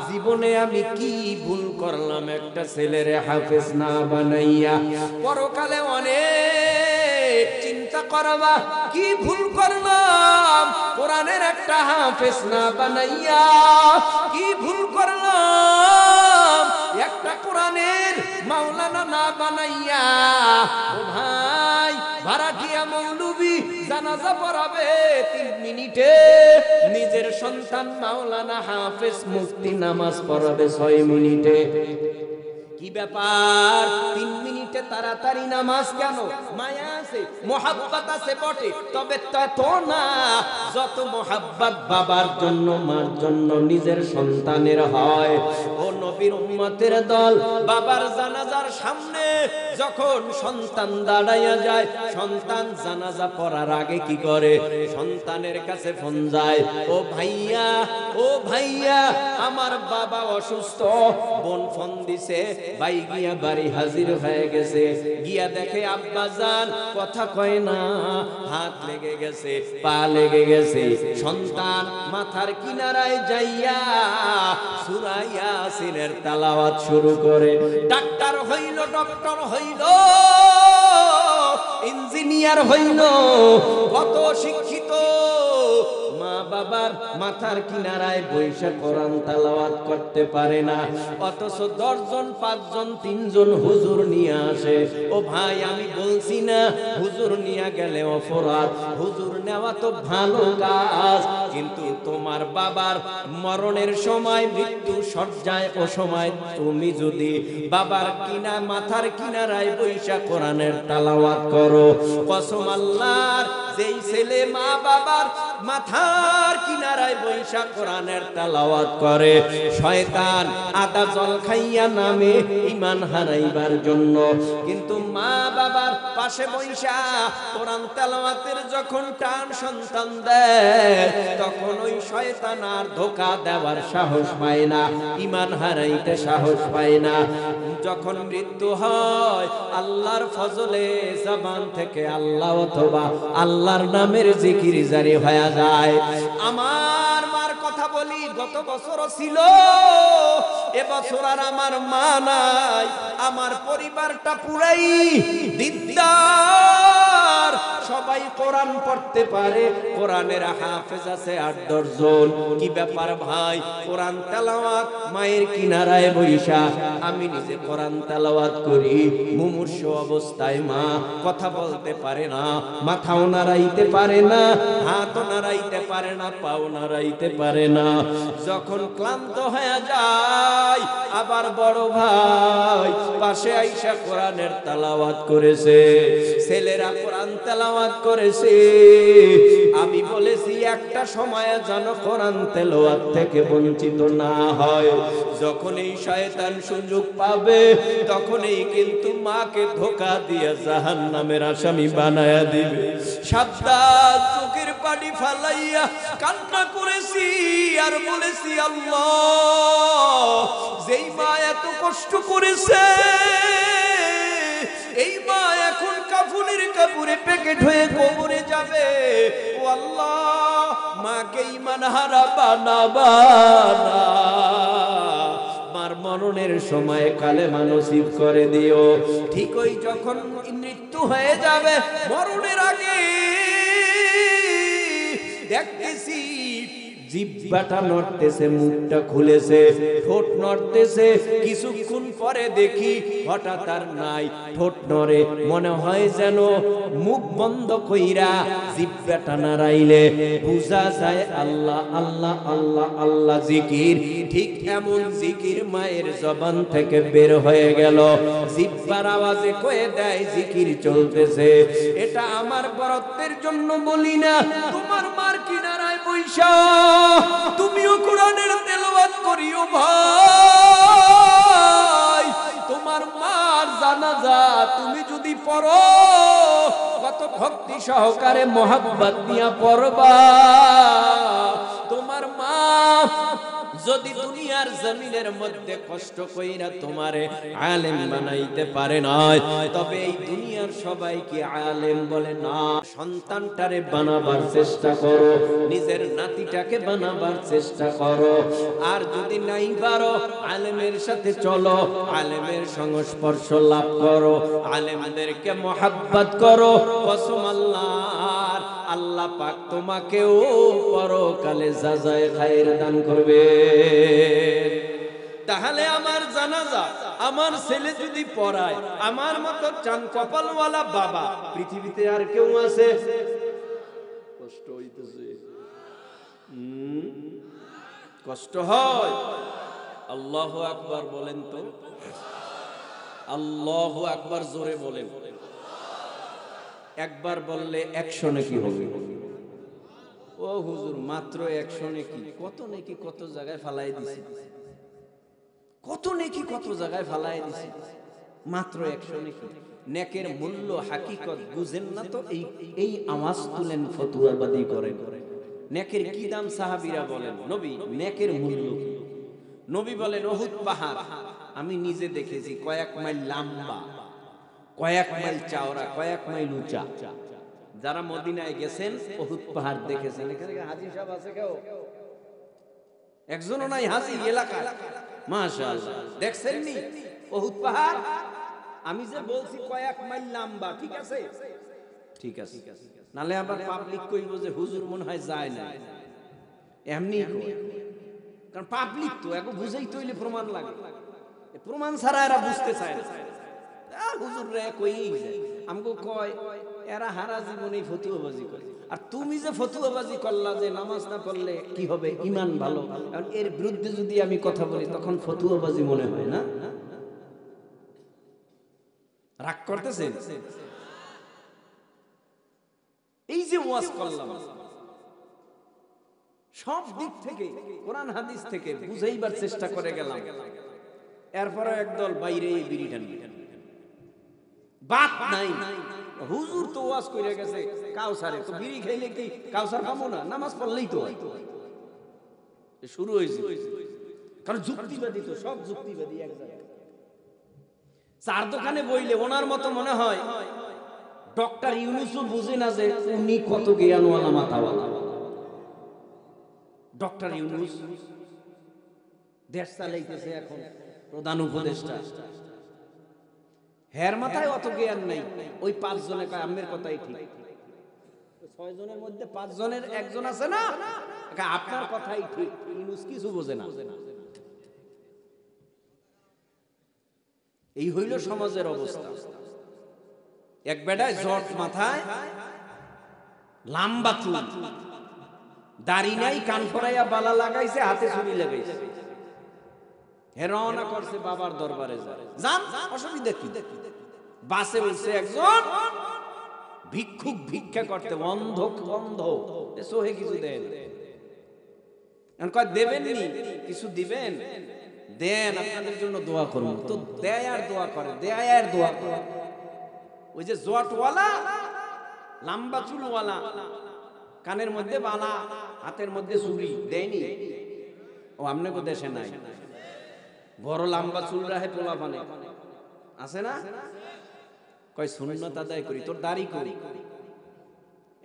জীবনে আমি কি ভুল করলাম একটা ছেলেরে হাফেজ না বানাইয়া। পরকালে অনেক চিন্তা করবা, কি ভুল করলাম কোরআনের একটা হাফেজ না বানাইয়া, কি ভুল করলাম একটা কোরআনের মাওলানা না বানাইয়া। ও ভাই, ভাড়াটিয়া মৌলবি জানাজা পড়াবে 3 মিনিটে, নিজের সন্তান মাওলানা হাফেজ মুফতি নামাজ পড়াবে 6 মিনিটে। কি ব্যাপার 3 মিনিটে তাড়াতাড়ি নামাজ কেন? মায়া আছে, মোহাব্বত আছে বটে, তবে তত না যত মোহাব্বত বাবার জন্য মার জন্য নিজের সন্তানের হয়। ও নবীর উম্মতের দল, বাবার জানাজার সামনে যখন সন্তান দাঁড়াইয়া যায়, সন্তান জানাজা পড়ার আগে কি করে? সন্তানের কাছে ফোন যায়, ও ভাইয়া, ও ভাইয়া, আমার বাবা অসুস্থ। বোন ফোন দিছে, ভাই গিয়া বাড়ি হাজির হয়ে গেছে। গিয়া দেখে আব্বা জান কথা কয় না, হাত লেগে গেছে, পা লেগে গেছে। সন্তান মাথার কিনারায় যাইয়া সূরা ইয়াসিনের তেলাওয়াত শুরু করে। ডাক্তার হইল, ডক্টর হইল, ইঞ্জিনিয়ার হইল, কত শিক্ষিত, মা বাবার মাথার কিনারায় বৈশা কোরআন তেলাওয়াত করতে পারে না, অথচ 10 জন 5 জন 3 জন হুজুর নিয়ে আসে। ও ভাই, আমি বলছি না হুজুর নিয়ে গেলে অপরাধ, হুজুর নেওয়া তো ভালো কাজ, কিন্তু তোমার বাবার মরণের সময়, মৃত্যু সজ্জায়, ও সময় তুমি যদি বাবার মাথার কিনারায় বৈশা কোরআনের তেলাওয়াত করো, কসম আল্লাহর, যেই ছেলে মা বাবার মাথার কিনারায় বৈশা কোরআনের তেলাওয়াত করে, শয়তান আদা জল খাইয়া নামে ঈমান হারাইবার জন্য। কিন্তু মা বাবার পাশে বৈশা কোরআন তেলাওয়াতের যখন টান সন্তান দেয়, তখন ওই শয়তান আর ধোঁকা দেওয়ার সাহস পায় না, ঈমান হারাইতে সাহস পায় না। যখন মৃত্যু হয়, আল্লাহর ফজলে জবান থেকে আল্লাহ অথবা আল্লাহর নামের জিকির জারি হয়ে যায়। আমার মার কথা বলি, গত বছর ছিল, এবছর আর আমার মা নাই। আমার পরিবারটা পুরাই দিনদার, সবাই কোরআন পড়তে পারে, কোরআনের হাফেজ আছে 8-10 জন। কি ব্যাপার ভাই? কোরআন তেলাওয়াত মায়ের কিনারায় বৈশা, আমি নিজে কোরআন তেলাওয়াত করি। মুমূর্ষ অবস্থায় মা কথা বলতে পারে না, মাথাও নাড়াইতে পারে না, হাতও নাড়াইতে পারে না, পাও নাড়াইতে পারে না। যখন ক্লান্ত হয়ে যায়, আবার বড় ভাই পাশে আইসা কোরআনের তেলাওয়াত করেছে, ছেলেরা কোরআন তেলাওয়াত করেছে। আমি বলেছি একটা সময় যেন কোরআন তেলাওয়াত থেকে বঞ্চিত না হয়। যখন এই শয়তান সুযোগ পাবে, তখনই কিন্তু মাকে ধোঁকা দিয়ে জাহান্নামের আসামি বানায়া দিবে। সাবধান, চোখের পানি ফালাইয়া কান্না করেছি আর বলেছি, আল্লাহ, যেই মা এত কষ্ট করেছে, এই মা এখন কাফনের কাপড়ে প্যাকেট হয়ে কবরে যাবে। ও আল্লাহ, মাকে ঈমান হারা বানাবা না, মার মরণের সময় কালেমা নসিব করে দিও। ঠিক ওই যখন মৃত্যু হয়ে যাবে, মরণের আগে দেখতেছি জিহ্বাটা নড়তেছে, মুখটা খুলেছে, ঠোঁট নড়তেছে। কিছুক্ষণ পরে দেখি হঠাৎ আর নাই, ঠোঁট নড়ে, মনে হয় যেন মুখ বন্ধ কইরা জিহ্বাটা নাড়াইলে বুঝা যায় আল্লাহ আল্লাহ আল্লাহ আল্লাহ জিকির। ঠিক এমন জিকির মায়ের জবান থেকে বের হয়ে গেল, জিহ্বার আওয়াজে কয়ে দেয় জিকির চলতেছে। এটা আমার বরত্বের জন্য বলি না, তোমার মার কিনারায় বৈশা তুমিও কোরআনের তেলাওয়াত করিও ভাই। তোমার মার জানাজা তুমি যদি পড়ো, কত ভক্তি সহকারে মোহাব্বত নিয়া পড়বা। তোমার মা যদি দুনিয়ার জমিনের মধ্যে কষ্ট কইরা তোমারে আলেম বানাইতে পারে না, তবে এই দুনিয়ার সবাই কি আলেম বলে না? সন্তানটারে বানাবার চেষ্টা করো, নিজের নাতিটাকে বানাবার চেষ্টা করো। আর যদি নাই পারো, আলেমের সাথে চলো, আলেমের সংস্পর্শ লাভ করো, আলেমদেরকে মোহাব্বত করো। কসম আল্লাহর, আল্লাহ পাক তোমাকেও পরকালে জাযায়ে খায়ের দান করবে। তাহলে আমার জানাজা আমার ছেলে যদি পড়ায়, আমার মতো চান কপালওয়ালা বাবা পৃথিবীতে আর কেউ আছে? কষ্ট হইতেছে, কষ্ট হয়। আল্লাহু আকবার বলেন তো। আল্লাহু আকবার জোরে বলেন। একবার বললে 100 নেকি হবে। ও হুজুর মাত্র 100 নেকি, কত নেকি কত জায়গায় ফালাই দিছি, কত নেকি কত জায়গায় ফালাই দিছি, মাত্র 100 নেকি। নেকের মূল্য হাকিকত বুঝেন না তো এই আওয়াজ তুলেন ফতুয়াবাদী করেন। নেকের কি দাম সাহাবীরা বলেন, নবী নেকের মূল্য কি? নবী বলেন উহুদ পাহাড় আমি নিজে দেখেছি, কয়েক মাইল লম্বা, কয়েক মাইল চওড়া, কয়েক মাইল উঁচা। যারা মদিনায় গেছেন উহুদ পাহাড় দেখেছেন। এখানে হাজী সাহেব আছে কেউ? একজনও নাই হাজী এলাকায়? মাশাআল্লাহ, দেখছেন নি উহুদ পাহাড়? আমি যে বলছি কয়েক মাইল লম্বা, ঠিক আছে? ঠিক আছে, নালে আবার পাবলিক কইব যে হুজুর মনে হয় যায় না, এমনি কারণ পাবলিক তো এগো বুঝাই তৈলে প্রমাণ লাগে, প্রমাণ ছাড়া এরা বুঝতে চায় না। হুজুর রে কই আমগো কয় এরা হারা জীবনে ফতুয়াবাজি করে। আর তুমি যে ফতুয়াবাজি করলা যে নামাজ না পড়লে কি হবে, ঈমান ভালো, কারণ এর বিরুদ্ধে যদি আমি কথা বলি তখন ফতুয়াবাজি মনে হয় না? রাগ করতেছেন? এই যে ওয়াজ করলাম সব দিক থেকে কোরআন হাদিস থেকে বুঝাইবার চেষ্টা করে গেলাম, এরপরে একদল বাইরে বিড়ি টানবে, বাত নাই। হুজুর তো ওয়াজ কইরা গেছে কাউসারে, তো বিড়ি খাইলে কি কাউসার পাবো না? নামাজ পড়লেই তো হয়। শুরু হয়েছে, কারণ যুক্তিবাদী তো সব যুক্তিবাদী এক জায়গায়। চার দোকানে বইলে ওনার মতো মনে হয় ডক্টর ইউনূসও বুঝে না যে উনি কত জ্ঞানওয়ালা মাথাওয়ালা। ডক্টর ইউনূস দেশ চালাইতেছে এখন, প্রধান উপদেষ্টা, হের মাথায় অত জ্ঞান নাই। ওই 5 জনে কয় আম্মের কথাই ঠিক, 6 জনের মধ্যে 5 জনের একজন আছে না আপনার কথাই ঠিক, ইউনূস কিছু বোঝে না। এই হইল সমাজের অবস্থা। এক বেটায় জট মাথায়, লম্বা চুল, দাড়ি নাই, কান ফরাইয়া বালা লাগাইছে, হাতে ছুরি লাগাইছে, হেরওনা করছে বাবার দরবারে যান, অসুবিধা কি? বাসে উঠছে একজন ভিক্ষুক, ভিক্ষা করতে, অন্ধ অন্ধ, সোহে কিছু দেন, কয় দেবেন নি, কিছু দিবেন, দেন আপনাদের জন্য দোয়া করব। তো দেয় আর দোয়া করে, দেয় আর দোয়া করে। ওই যে জটওয়ালা, লম্বা চুলওয়ালা, কানের মধ্যে বালা, হাতের মধ্যে ছুরি, দেয়নি? ও আপনাকে দেশে নাই, বড় লম্বা চুল রাখে পোলা পানে আছে না? কয় সুন্নাত আদায় করি, তোর দাড়ি করি,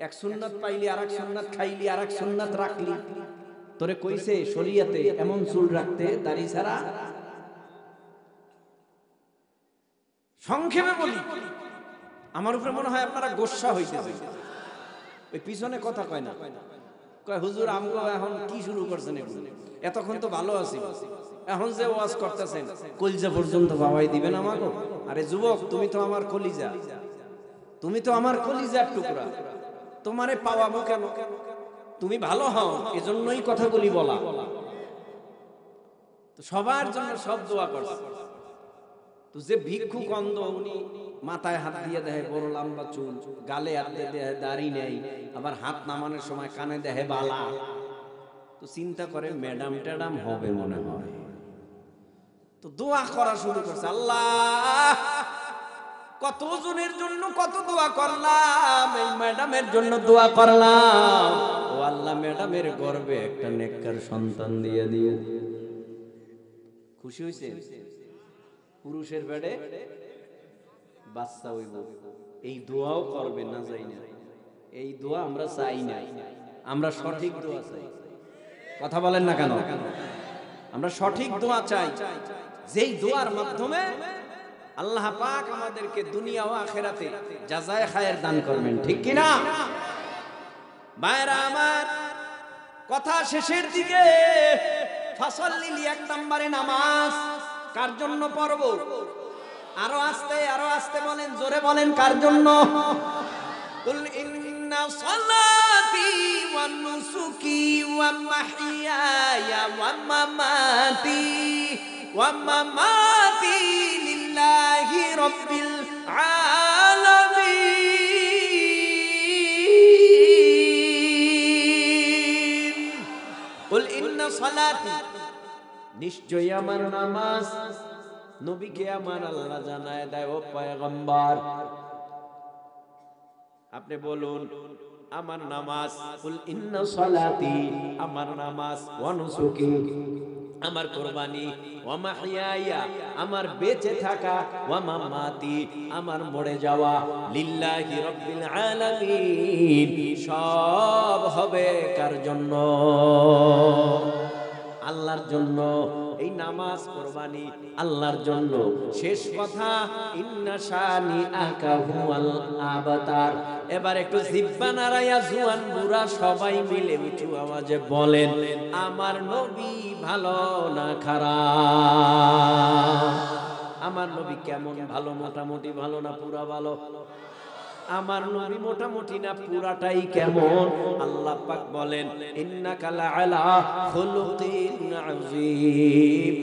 এক সুন্নাত পাইলি আর এক সুন্নাত খাইলি আর এক সুন্নাত রাখলি, তোরে কইছে শরীয়তে এমন চুল রাখতে দাড়ি ছাড়া? সংক্ষেপে বলি, আমার উপরে মনে হয় আপনারা গোসা হইতেছে। ওই পিছনে কথা কয় না, কয় হুজুর আমগো এখন কি শুরু করছেন, এতক্ষণ তো ভালো আছি, এখন যে ওয়াজ করতেছেন কলিজা পর্যন্ত বাবাই দিবেন আমাকে? আরে যুবক, তুমি তো আমার কলিজা, তুমি তো আমার কলিজার টুকরা, তোমারে পাওয়াবো কেন? তুমি ভালো হও, এজন্যই কথাগুলি বলা। তো সবার জন্য সব দোয়া করছে। তো যে ভিক্ষুক অন্ধ, উনি মাথায় হাত দিয়ে দেয় বড় লম্বা চুল, গালে হাত দিয়ে দেয় দাড়ি নেই, আবার হাত নামানোর সময় কানে দেয় বালা। তো চিন্তা করে ম্যাডাম ট্যাডাম হবে মনে হয়, তো দোয়া করা শুরু করছে। আল্লাহ, কত জনের জন্য কত দোয়া করলাম, এই ম্যাডামের জন্য দোয়া করলাম, ও আল্লাহ ম্যাডামের গর্ভে একটা নেককার সন্তান দিয়ে দিও। খুশি হইছে? পুরুষের বেডে বাচ্চা হইব, এই দোয়াও করবে না, যাই না, এই দোয়া আমরা চাই না, আমরা সঠিক দোয়া চাই। কথা বলেন না কেন? আমরা সঠিক দোয়া চাই, যেই দোয়ার মাধ্যমে আল্লাহ পাক আমাদেরকে দুনিয়া ও আখিরাতে জাযায়ে খায়ের দান করবেন, ঠিক কি না? ভাইরা আমার, কথা শেষের দিকে। ফাসাল্লি, 1 নম্বরে নামাজ কার জন্য পড়ব? আরো আস্তে বলেন, জোরে বলেন, কার জন্য? কুল ইন্না সালাতি ওয়া নুসুকি ওয়া মাহইয়ায়া ওয়া মামাতি লিল্লাহি রাব্বিল আলামিন। কুল ইন্না সালাতি, নিশ্চয়ই আমার নামাজ। নবীকে আমার আল্লাহ জানায় দেয়, ও পয়গম্বর আপনি বলুন আমার নামাজ। কুল ইন্না সালাতি, আমার নামাজ, ওয়া নুসুকি, আমার কুরবানি, ওয়া মাহইয়ায়া, আমার বেঁচে থাকা, ওয়া মামাতি, আমার মরে যাওয়া, লিল্লাহি রাব্বিল আলামিন, সব হবে কার জন্য? আল্লাহর জন্য। এই নামাজ কুরবানি আল্লাহর জন্য। শেষ কথা, ইন্না শানি আকা হুয়াল আবতার। এবার একটু জিহ্বা নাড়াইয়া জুয়ান বুড়া সবাই মিলে উঁচু আওয়াজে বলেন, আমার নবী ভালো না খারাপ? আমার নবী কেমন? ভালো, মোটামুটি ভালো না পুরা ভালো? আমার নবী মোটামুটি না পুরাটাই কেমন? আল্লাহ পাক বলেন, ইন্নাকা লাআলা খুলুকিন আযীম।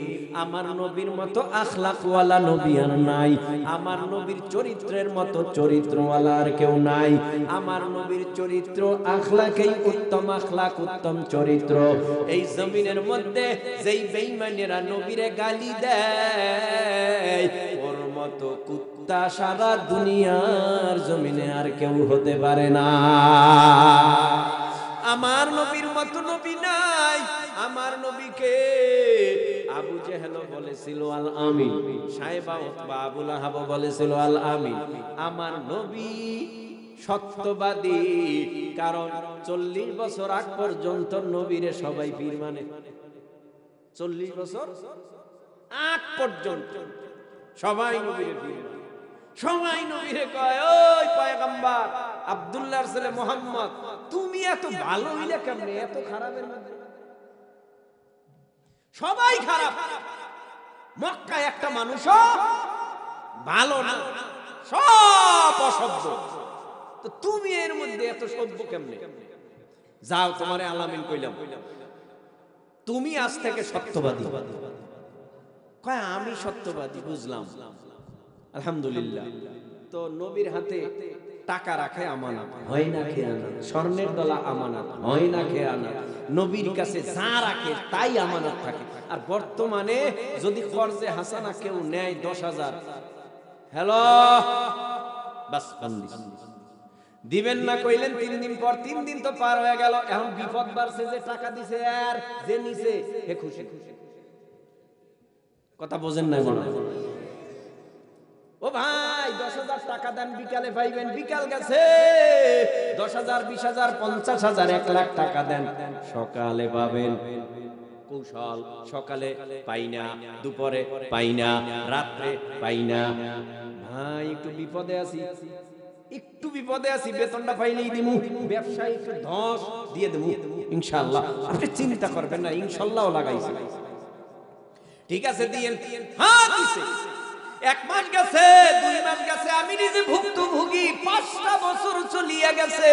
আমার নবীর মতো আখলাকওয়ালা নবী আর নাই। আমার নবীর চরিত্রের মতো চরিত্রওয়ালা আর কেউ নাই। আমার নবীর চরিত্র আখলাকেই উত্তম আখলাক, উত্তম চরিত্র। এই জমিনের মধ্যে যেই বেঈমানেরা নবীরে গালি দেয়, ওর মতো কুত্তা সারা দুনিয়ার জমিনে আর কেউ হতে পারে না। আমার নবীর মতো নবী নাই। আমার নবীকে আবু জেহেল বলেছিল আল আমিন, সাহেবা উতবা আবু লাহাব বলেছিল আল আমিন। আমার নবী সত্যবাদী, কারণ 40 বছর আগ পর্যন্ত নবীরে সবাই পীর মানে। 40 বছর আগ পর্যন্ত সবাই নবীরে পীর মানে। সবাই নবীরে কয়, ওই পয়গম্বর আব্দুল্লাহর ছেলে মুহাম্মদ, তুমি এত ভালো হইলে কেমনে এত খারাপের মধ্যে? সবাই খারাপ। মক্কায় একটা মানুষও ভালো না, সব অসভ্য। তো তুমি এর মধ্যে এত সভ্য কেমনে? যাও, তোমারে আলামিন কইলাম, তুমি আজ থেকে সত্যবাদী। কয় আমি সত্যবাদী, বুঝলাম, আলহামদুলিল্লাহ। তো নবীর হাতে টাকা রাখে আমানত, হয় না খেয়ানত। স্বর্ণের দলা আমানত, হয় না খেয়ানত। নবীর কাছে যা রাখে তাই আমানত থাকে। আর বর্তমানে যদি কর্জে হাসানা কেউ নেয় 10,000, হ্যালো বাস বন্দি। দিবেন না কইলেন 3 দিন পর, 3 দিন তো পার হয়ে গেল, এখন বিপদ বাড়ছে। যে টাকা দিছে আর যে নিছে হে খুশি। কথা বোঝেন না মনে? ও ভাই 10,000 টাকা দেন, বিকালে পাইবেন। বিকাল গেছে, 10,000, 20,000, 50,000, 1 লাখ টাকা দেন, সকালে পাবেন। কৌশল, সকালে পাই না, দুপুরে পাই না, রাত্রে পাই না। ভাই একটু বিপদে আছি, একটু বিপদে আছি, বেতনটা পাইলেই দিমু, ব্যবসায় একটু ধস দিয়ে দেবো ইনশাআল্লাহ। আপনি চিন্তা করবেন না, ইনশাআল্লাহ লাগাইছি। ঠিক আছে দিয়েন। হ্যাঁ দিছে। 1 মাস গেছে, 2 মাস গেছে, আমি নিজে ভুক্তভোগী। 5টা বছর চলিয়া গেছে,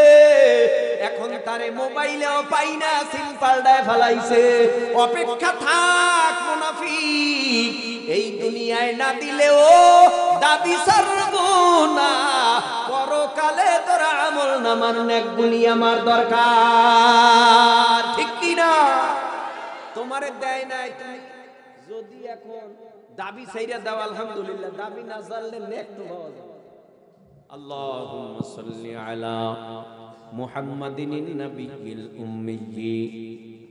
এখন তারে মোবাইলেও পাই না, সিম পাল্টায় ফেলাইছে। অপেক্ষা থাক মুনাফিক, এই দুনিয়ায় না দিলেও দাবি ছাড়ব না, পরকালে তোর আমল নামার নেকগুলি আমার দরকার। ঠিক কি না? তোমারে দেয় নাই, তুমি যদি এখন দাবি ছাইরা দাও আলহামদুলিল্লাহ, দাবি না জানলে নেক তো পাওয়া যাবে। আল্লাহুম্মা সাল্লি আলা মুহাম্মাদিন নাবিয়্যিল উম্মিয়্যি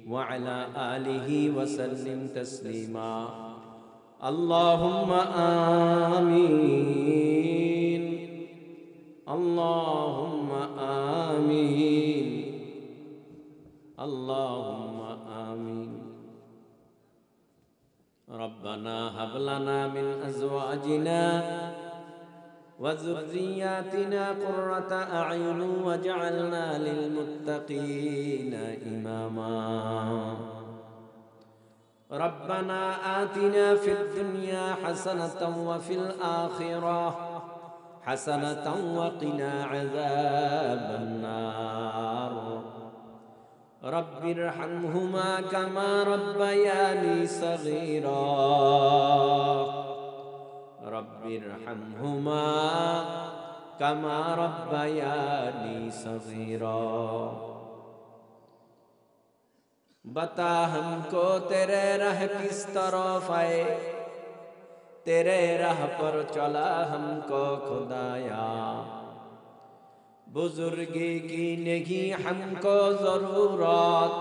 ওয়া আলা আলিহি ওয়া সাল্লিম তাসলিমা। আল্লাহুম্মা আমিন, আল্লাহুম্মা আমিন, আল্লাহুম্মা আমিন। ربنا هب لنا من أزواجنا وذرياتنا قرة أعين واجعلنا للمتقين إماما. ربنا آتنا في الدنيا حسنة وفي الآخرة حسنة وقنا عذاب النار. رب ارحمهما كما ربياني صغيرا. رب রব্বিরহামহুমা কামা রব্বায়ানি সগীরা। बता हमको तेरे राह किस तरफ आए, तेरे राह पर चला हमको खुदाया, बुजुर्गी की नहीं हमको जरूरत,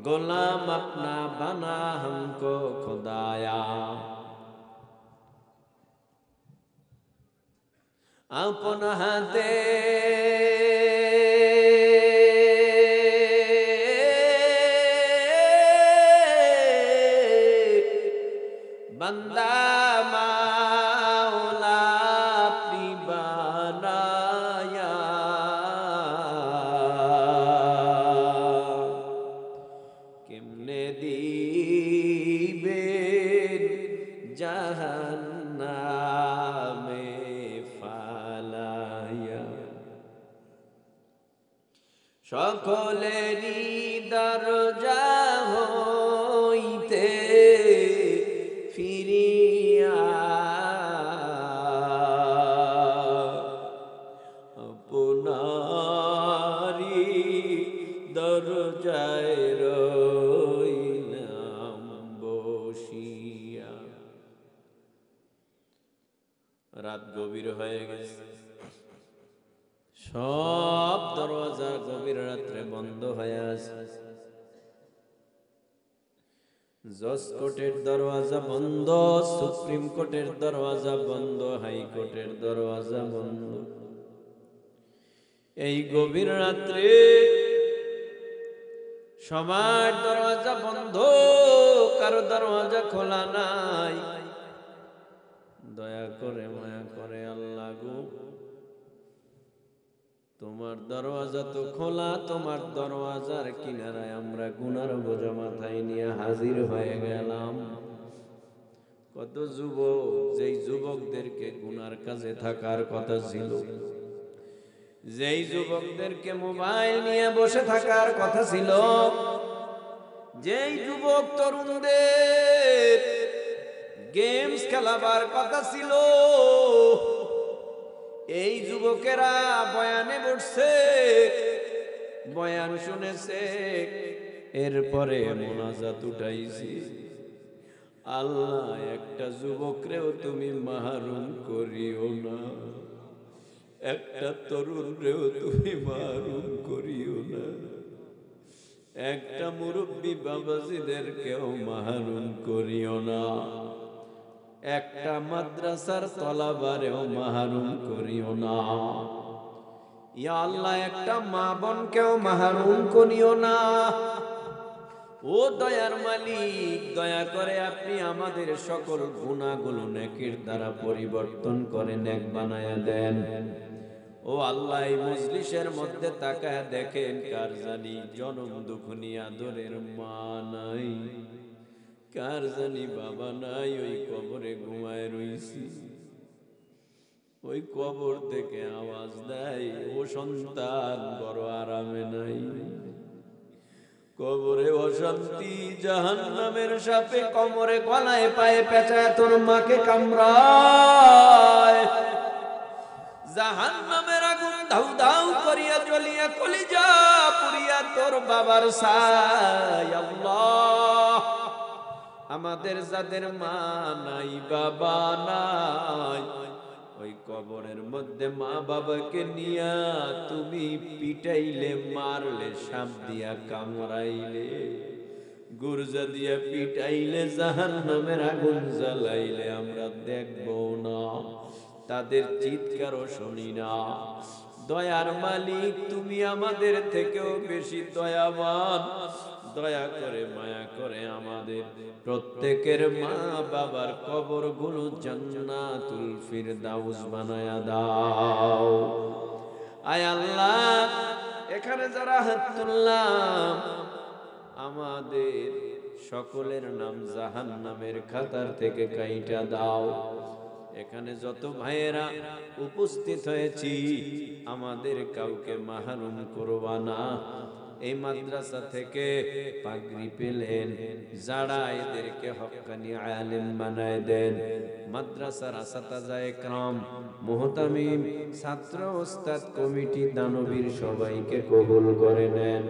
गुलाम अपना बना हमको खुदाया। अपन हाथे बंदा मौला अपनी बनाया, किमने दीबेन जहन्नामे फालाया। সকলেরই দরজা হইতে ফিরিয়া আপনারি দরজায় রইলাম বসিয়া। রাত গভীর হয়ে গেছে, সব দরজা গভীর রাত্রে বন্ধ হয়ে আছে। জজ কোর্টের দরওয়াজা বন্ধ, সুপ্রিম কোর্টের দরওয়াজা বন্ধ, হাইকোর্টের দরওয়াজা বন্ধ। এই গভীর রাত্রে সবার দরওয়াজা বন্ধ, কারো দরওয়াজা খোলা নাই। দয়া করে মায়া করে আল্লাহ গো, তোমার দরওয়াজা তো খোলা, তোমার দরওয়াজার কিনারায় আমরা গুনার বোঝা মাথায় নিয়ে হাজির হয়ে গেলাম। কত যুবক, যেই যুবকদেরকে গুনার কাজে থাকার কথা ছিল, যেই যুবকদেরকে মোবাইল নিয়ে বসে থাকার কথা ছিল, যেই যুবক তরুণদের গেমস খেলাবার কথা ছিল, এই যুবকেরা বয়ানে বসছে, বয়ান শুনেছে, এরপরে মোনাজাত উঠাইছি। আল্লাহ, একটা যুবকরেও তুমি মাহরুম করিও না, একটা তরুণরেও তুমি মাহরুম করিও না, একটা মুরব্বী বাবাজিদেরকেও মাহরুম করিও না, একটা মাদ্রাসার তলাবারেও মাহরুম করিও না। ইয়া আল্লাহ, একটা মা বোনকেও মাহরুম করিও না। ও দয়ার মালিক, দয়া করে আপনি আমাদের সকল গুনাহগুলো নেকির দ্বারা পরিবর্তন করে নেক বানায়া দেন। ও আল্লাহ, এই মজলিসের মধ্যে তাকায় দেখেন, কার জানি জনম দুঃখনী আদরের মা নাই, কার জানি বাবা নাই, ওই কবরে ঘুমায় রইছি। ওই কবর থেকে আওয়াজ দেয়, ও সন্তান বড় আরামে নাই। কবরে অশান্তি, জাহান্নামের সাপে কোমরে গলায় পায়ে পেঁচায় তোর মাকে কামড়ায়, জাহান্নামের আগুন ধাউ ধাউ করিয়া জ্বলিয়া কলিজা পুরিয়া তোর বাবার ছাই। আল্লাহ, আমাদের যাদের মা নাই, বাবা নাই, ওই কবরের মধ্যে মা বাবাকে নিয়া তুমি পিটাইলে, মারলে, সাপ দিয়া কামড়াইলে, গুরজা দিয়া পিটাইলে, জাহান্নামের আগুন জ্বালাইলে আমরা দেখব না, তাদের চিৎকারও শুনি না। দয়ার মালিক, তুমি আমাদের থেকেও বেশি দয়াবান। দয়া করে মায়া করে আমাদের প্রত্যেকের মা বাবার কবরগুলো জান্নাতুল ফিরদাউস বানায়া দাও। আয় আল্লাহ, এখানে যারা হাত তুললাম, আমাদের সকলের নাম জাহান্নামের খাতার থেকে কাইটা দাও। এখানে যত ভাইয়েরা উপস্থিত হয়েছি, আমাদের কাউকে মাহরুম করবা না। এই মাদ্রাসা থেকে পাগড়ি পেলেন, যারা এদেরকে হক্কানি আলেম বানায় দেন। মাদ্রাসার আসাতাজায়ে کرام, মুহতামিম, ছাত্র, ওস্তাদ, কমিটি, দানবীর সবাইকে কবুল করে নেন।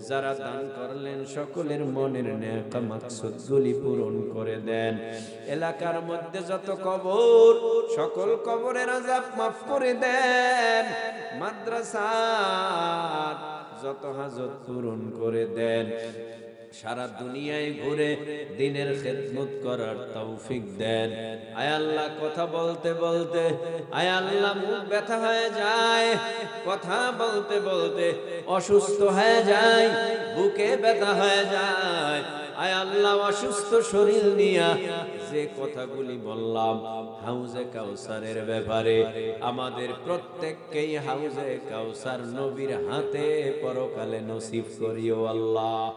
যারা দান করলেন সকলের মনের নেক মাকসুদগুলি পূরণ করে দেন। এলাকার মধ্যে যত কবর, সকল কবরের আযাব মাফ করে দেন। মাদ্রাসার যত হাজত পূরণ করে দেন। সারা দুনিয়ায় ঘুরে দ্বীনের খেদমত করার তৌফিক দেন। আয় আল্লাহ, কথা বলতে বলতে আয় আল্লাহ মুখ ব্যথা হয়ে যায়, কথা বলতে বলতে অসুস্থ হয়ে যায়, বুকে ব্যথা হয়ে যায়। আয় আল্লাহ, অসুস্থ শরীর নিয়া যে কথাগুলি বললাম হাউজে কাউসারের ব্যাপারে, আমাদের প্রত্যেককেই হাউজে কাউসার নবীর হাতে পরকালে নসিব করিও আল্লাহ।